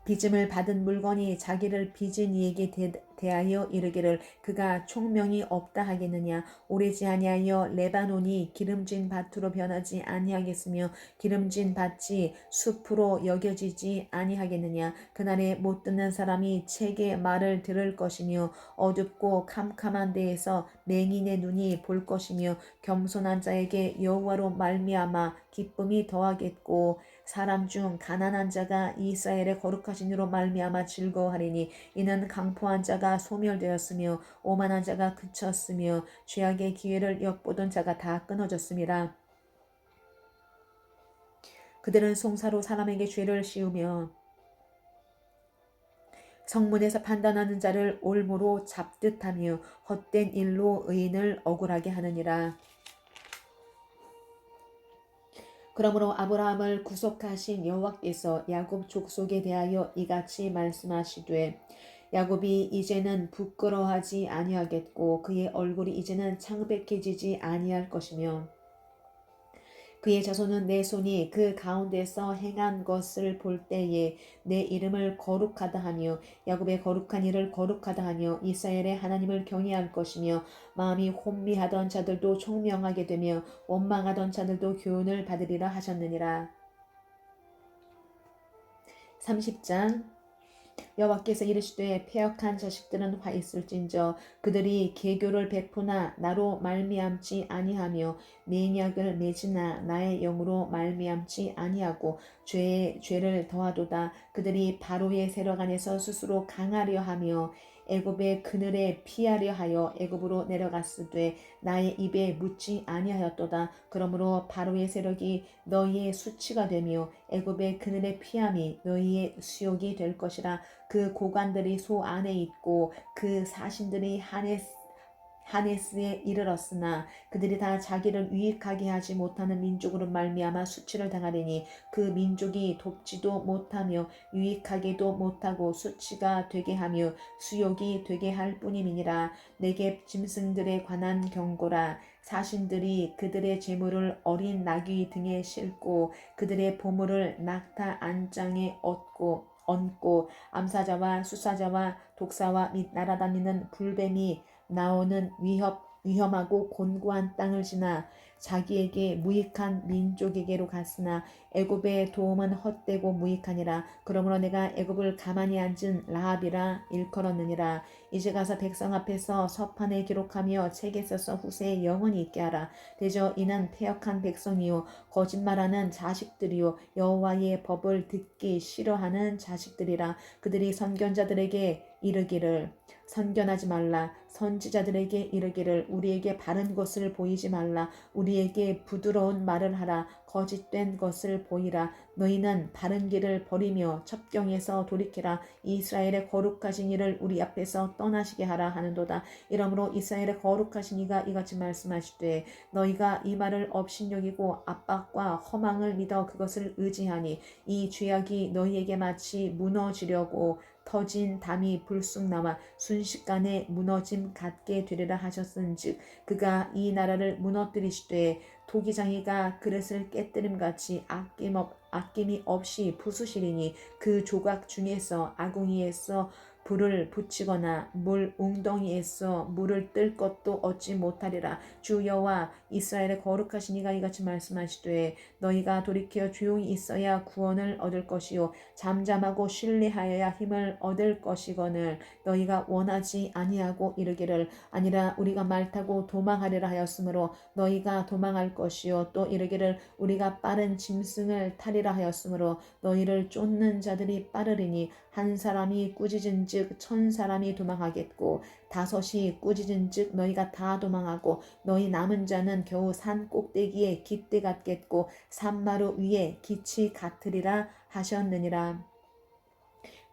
빚음을 받은 물건이 자기를 빚은 이에게 대하여 이르기를 그가 총명이 없다 하겠느냐. 오래지 아니하여 레바논이 기름진 밭으로 변하지 아니하겠으며 기름진 밭이 숲으로 여겨지지 아니하겠느냐. 그날에 못 듣는 사람이 책의 말을 들을 것이며 어둡고 캄캄한 데에서 맹인의 눈이 볼 것이며 겸손한 자에게 여호와로 말미암아 기쁨이 더하겠고 사람 중 가난한 자가 이스라엘의 거룩하신 이로 말미암아 즐거워하리니 이는 강포한 자가 소멸되었으며 오만한 자가 그쳤으며 죄악의 기회를 엿보던 자가 다 끊어졌음이라. 그들은 송사로 사람에게 죄를 씌우며 성문에서 판단하는 자를 올무로 잡듯하며 헛된 일로 의인을 억울하게 하느니라. 그러므로 아브라함을 구속하신 여호와께서 야곱 족속에 대하여 이같이 말씀하시되 야곱이 이제는 부끄러워하지 아니하겠고 그의 얼굴이 이제는 창백해지지 아니할 것이며 그의 자손은 내 손이 그 가운데서 행한 것을 볼 때에 내 이름을 거룩하다 하며 야곱의 거룩한 일을 거룩하다 하며 이스라엘의 하나님을 경외할 것이며 마음이 혼미하던 자들도 총명하게 되며 원망하던 자들도 교훈을 받으리라 하셨느니라. 30장 여호와께서 이르시되 패역한 자식들은 화 있을진저 그들이 계교를 베푸나 나로 말미암지 아니하며 맹약을 맺으나 나의 영으로 말미암지 아니하고 죄를 더하도다. 그들이 바로의 세력 안에서 스스로 강하려 하며 애굽의 그늘에 피하려 하여 애굽으로 내려갔으되 나의 입에 묻지 아니하였도다. 그러므로 바로의 세력이 너희의 수치가 되며 애굽의 그늘에 피함이 너희의 수욕이 될 것이라. 그 고관들이 소 안에 있고 그 사신들이 하네스에 이르렀으나 그들이 다 자기를 유익하게 하지 못하는 민족으로 말미암아 수치를 당하리니 그 민족이 돕지도 못하며 유익하게도 못하고 수치가 되게 하며 수욕이 되게 할 뿐임이니라. 내게 짐승들에 관한 경고라. 사신들이 그들의 재물을 어린 나귀 등에 싣고 그들의 보물을 낙타 안장에 얹고 암사자와 수사자와 독사와 및 날아다니는 불뱀이 나오는 위험하고 곤고한 땅을 지나 자기에게 무익한 민족에게로 갔으나 애굽의 도움은 헛되고 무익하니라. 그러므로 내가 애굽을 가만히 앉은 라합이라 일컬었느니라. 이제 가서 백성 앞에서 서판에 기록하며 책에 써서 후세에 영원히 있게 하라. 대저 이는 패역한 백성이요 거짓말하는 자식들이요 여호와의 법을 듣기 싫어하는 자식들이라. 그들이 선견자들에게 이르기를 선견하지 말라. 선지자들에게 이르기를 우리에게 바른 것을 보이지 말라. 우리에게 부드러운 말을 하라. 거짓된 것을 보이라. 너희는 바른 길을 버리며 첩경에서 돌이키라. 이스라엘의 거룩하신 이를 우리 앞에서 떠나시게 하라 하는도다. 이러므로 이스라엘의 거룩하신 이가 이같이 말씀하시되 너희가 이 말을 업신여기고 압박과 허망을 믿어 그것을 의지하니 이 죄악이 너희에게 마치 무너지려고 터진 담이 불쑥 나와 순식간에 무너짐 같게 되리라 하셨은즉 그가 이 나라를 무너뜨리시되 토기장이가 그릇을 깨뜨림같이 아낌이 없이 부수시리니 그 조각 중에서 아궁이에서 불을 붙이거나 물 웅덩이에서 물을 뜰 것도 얻지 못하리라. 주 여호와 이스라엘의 거룩하신 이가 이같이 말씀하시되 너희가 돌이켜 조용히 있어야 구원을 얻을 것이요 잠잠하고 신뢰하여야 힘을 얻을 것이거늘 너희가 원하지 아니하고 이르기를 아니라 우리가 말 타고 도망하리라 하였으므로 너희가 도망할 것이요 또 이르기를 우리가 빠른 짐승을 타리라 하였으므로 너희를 쫓는 자들이 빠르리니 한 사람이 꾸짖은즉 1000사람이 도망하겠고 5이 꾸짖은즉 너희가 다 도망하고 너희 남은 자는 겨우 산 꼭대기에 깃대 같겠고 산마루 위에 기치 같으리라 하셨느니라.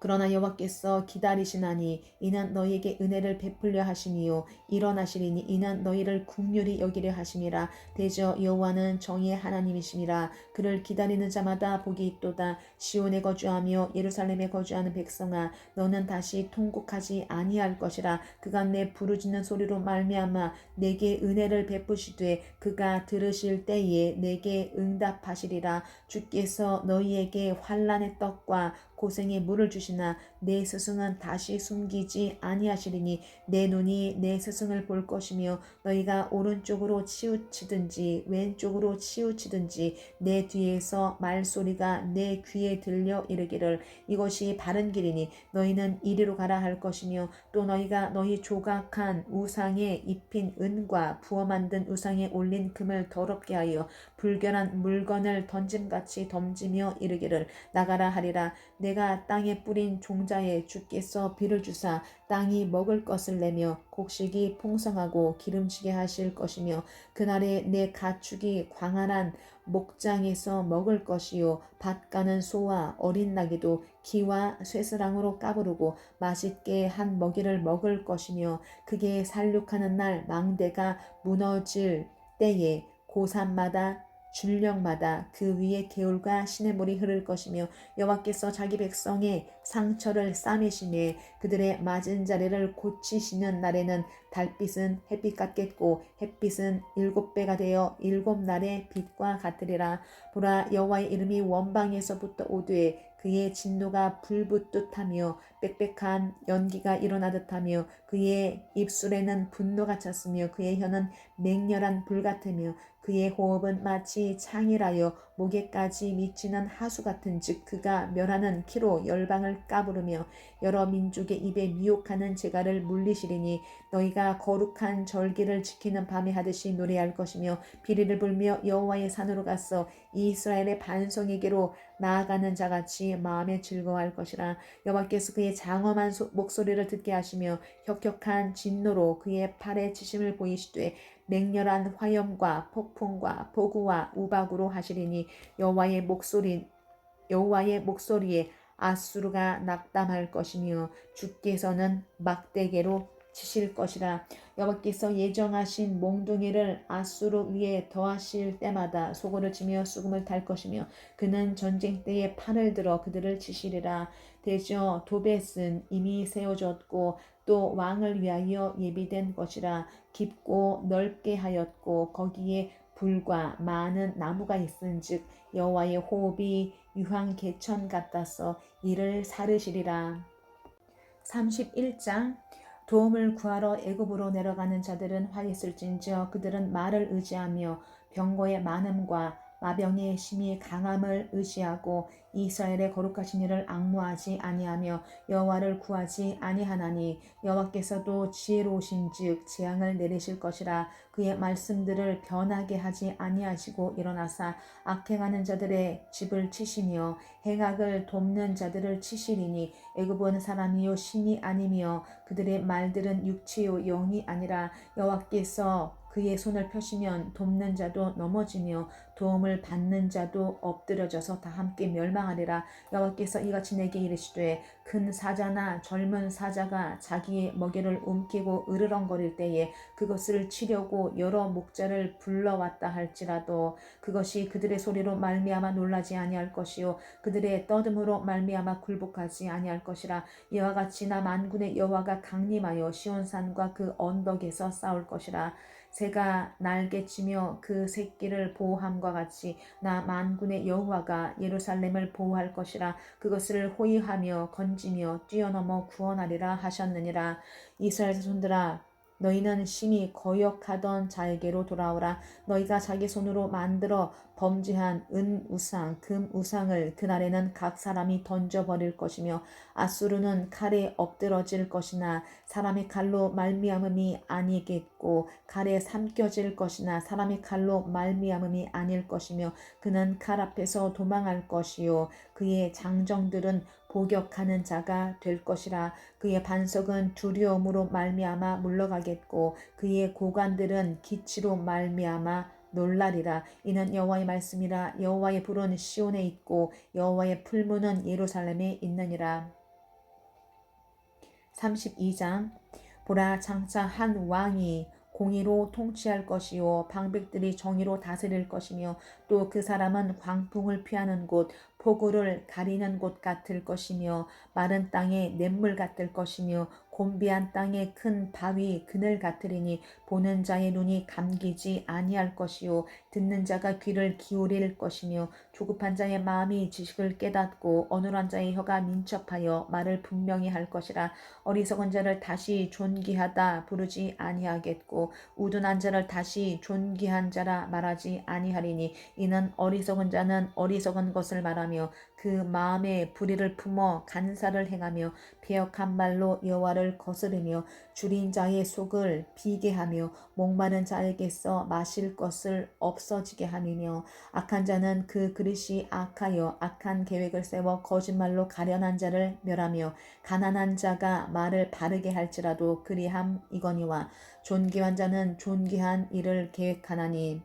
그러나 여호와께서 기다리시나니 이는 너희에게 은혜를 베풀려 하심이요 일어나시리니 이는 너희를 긍휼히 여기려 하심이라. 대저 여호와는 정의의 하나님이심이라. 그를 기다리는 자마다 복이 있도다. 시온에 거주하며 예루살렘에 거주하는 백성아 너는 다시 통곡하지 아니할 것이라. 그가 내 부르짖는 소리로 말미암아 내게 은혜를 베푸시되 그가 들으실 때에 내게 응답하시리라. 주께서 너희에게 환난의 떡과 고생의 물을 주시나 내 스승은 다시 숨기지 아니하시리니 내 눈이 내 스승을 볼 것이며 너희가 오른쪽으로 치우치든지 왼쪽으로 치우치든지 내 뒤에서 말소리가 내 귀에 들려 이르기를 이것이 바른 길이니 너희는 이리로 가라 할 것이며 또 너희가 너희 조각한 우상에 입힌 은과 부어 만든 우상에 올린 금을 더럽게 하여 불결한 물건을 던짐같이 던지며 이르기를 나가라 하리라. 내가 땅에 뿌린 종자에 주께서 비를 주사 땅이 먹을 것을 내며 곡식이 풍성하고 기름지게 하실 것이며 그날에 내 가축이 광활한 목장에서 먹을 것이요 밭 가는 소와 어린 나귀도 기와 쇠스랑으로 까부르고 맛있게 한 먹이를 먹을 것이며 그게 살육하는 날 망대가 무너질 때에 고산마다 줄령마다 그 위에 개울과 시냇물이 흐를 것이며 여호와께서 자기 백성의 상처를 싸매시매 그들의 맞은 자리를 고치시는 날에는 달빛은 햇빛 같겠고 햇빛은 7배가 되어 7날의 빛과 같으리라. 보라 여호와의 이름이 원방에서부터 오되 그의 진노가 불붙듯 하며 빽빽한 연기가 일어나듯 하며 그의 입술에는 분노가 찼으며 그의 혀는 맹렬한 불 같으며 그의 호흡은 마치 창이라여 목에까지 미치는 하수 같은즉 그가 멸하는 키로 열방을 까부르며 여러 민족의 입에 미혹하는 재갈을 물리시리니 너희가 거룩한 절기를 지키는 밤에 하듯이 노래할 것이며 비리를 불며 여호와의 산으로 가서 이스라엘의 반성에게로 나아가는 자같이 마음에 즐거워할 것이라. 여호와께서 그의 장엄한 목소리를 듣게 하시며 혁혁한 진노로 그의 팔에 치심을 보이시되 맹렬한 화염과 폭풍과 보구와 우박으로 하시리니 여호와의 목소리에 아수르가 낙담할 것이며 주께서는 막대기로 치실 것이라. 여호와께서 예정하신 몽둥이를 아수르 위에 더하실 때마다 소고를 치며 수금을 탈 것이며 그는 전쟁 때에 판을 들어 그들을 치시리라. 대저 도벳은 이미 세워졌고 또 왕을 위하여 예비된 것이라. 깊고 넓게 하였고 거기에 불과 많은 나무가 있은즉 여호와의 호흡이 유황 개천 같아서 이를 사르시리라. 31장 도움을 구하러 애굽으로 내려가는 자들은 화 있을진저 그들은 말을 의지하며 병거의 많음과 마병의 심히 강함을 의지하고 이스라엘의 거룩하신 이를 앙무하지 아니하며 여호와를 구하지 아니하나니 여호와께서도 지혜로우신즉 재앙을 내리실 것이라. 그의 말씀들을 변하게 하지 아니하시고 일어나사 악행하는 자들의 집을 치시며 행악을 돕는 자들을 치시리니 애굽은 사람이요 신이 아니며 그들의 말들은 육체요 영이 아니라 여호와께서 그의 손을 펴시면 돕는 자도 넘어지며 도움을 받는 자도 엎드려져서 다 함께 멸망하리라. 여호와께서 이같이 내게 이르시되 큰 사자나 젊은 사자가 자기의 먹이를 움키고 으르렁거릴 때에 그것을 치려고 여러 목자를 불러왔다 할지라도 그것이 그들의 소리로 말미암아 놀라지 아니할 것이요 그들의 떠듬으로 말미암아 굴복하지 아니할 것이라. 이와 같이 나 만군의 여호와가 강림하여 시온산과 그 언덕에서 싸울 것이라. 새가 날개치며 그 새끼를 보호함과 같이 나 만군의 여호와가 예루살렘을 보호할 것이라. 그것을 호위하며 건지며 뛰어넘어 구원하리라 하셨느니라. 이스라엘 자손들아, 너희는 심히 거역하던 자에게로 돌아오라. 너희가 자기 손으로 만들어 범죄한 은 우상, 금 우상을 그날에는 각 사람이 던져버릴 것이며 아수르는 칼에 엎드러질 것이나 사람의 칼로 말미암음이 아니겠고 칼에 삼켜질 것이나 사람의 칼로 말미암음이 아닐 것이며 그는 칼 앞에서 도망할 것이요 그의 장정들은 복역하는 자가 될 것이라. 그의 반석은 두려움으로 말미암아 물러가겠고 그의 고관들은 기치로 말미암아 놀라리라. 이는 여호와의 말씀이라. 여호와의 불은 시온에 있고 여호와의 풀무는 예루살렘에 있느니라. 32장. 보라, 장차 한 왕이 공의로 통치할 것이요 방백들이 정의로 다스릴 것이며 또 그 사람은 광풍을 피하는 곳 폭우를 가리는 곳 같을 것이며 마른 땅에 냇물 같을 것이며 곤비한 땅에 큰 바위 그늘 같으리니 보는 자의 눈이 감기지 아니할 것이요 듣는 자가 귀를 기울일 것이며 조급한 자의 마음이 지식을 깨닫고 어눌한 자의 혀가 민첩하여 말을 분명히 할 것이라. 어리석은 자를 다시 존귀하다 부르지 아니하겠고 우둔한 자를 다시 존귀한 자라 말하지 아니하리니 이는 어리석은 자는 어리석은 것을 말하며 그 마음에 불의를 품어 간사를 행하며 배역한 말로 여호와를 거스르며 줄인 자의 속을 비게 하며 목마른 자에게서 마실 것을 없어지게 함이며 악한 자는 그 그릇이 악하여 악한 계획을 세워 거짓말로 가련한 자를 멸하며 가난한 자가 말을 바르게 할지라도 그리함 이거니와 존귀한 자는 존귀한 일을 계획하나니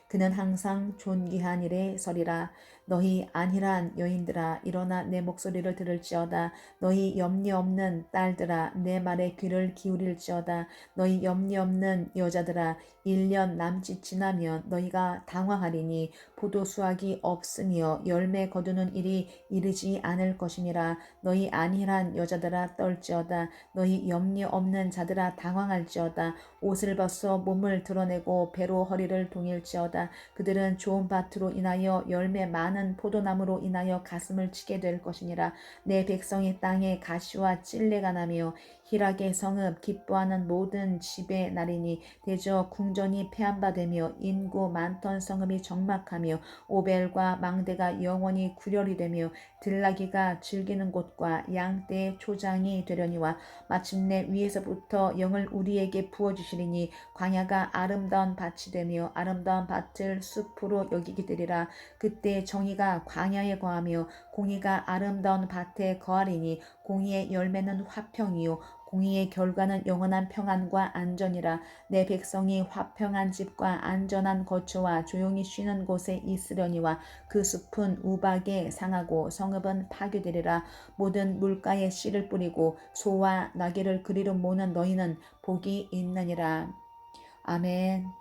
그는 항상 존귀한 일에 서리라. 너희 안일한 여인들아 일어나 내 목소리를 들을지어다. 너희 염려 없는 딸들아 내 말에 귀를 기울일지어다. 너희 염려 없는 여자들아 1년 남짓 지나면 너희가 당황하리니 포도 수확이 없으며 열매 거두는 일이 이르지 않을 것임이라. 너희 안일한 여자들아 떨지어다. 너희 염려 없는 자들아 당황할지어다. 옷을 벗어 몸을 드러내고 배로 허리를 동일지어다. 그들은 좋은 밭으로 인하여 열매 많은 포도나무로 인하여 가슴을 치게 될 것이니라. 내 백성의 땅에 가시와 찔레가 나며 희락의 성읍 기뻐하는 모든 집의 날이니 대저 궁전이 폐한바되며 인구 많던 성읍이 적막하며 오벨과 망대가 영원히 구렬이 되며 들나귀가 즐기는 곳과 양떼의 초장이 되려니와 마침내 위에서부터 영을 우리에게 부어주시리니 광야가 아름다운 밭이 되며 아름다운 밭을 숲으로 여기게 되리라. 그때 정의가 광야에 거하며 공의가 아름다운 밭에 거하리니 공의의 열매는 화평이요 공의의 결과는 영원한 평안과 안전이라. 내 백성이 화평한 집과 안전한 거처와 조용히 쉬는 곳에 있으려니와 그 숲은 우박에 상하고 성읍은 파괴되리라. 모든 물가에 씨를 뿌리고 소와 나귀를 그리로 모는 너희는 복이 있느니라. 아멘.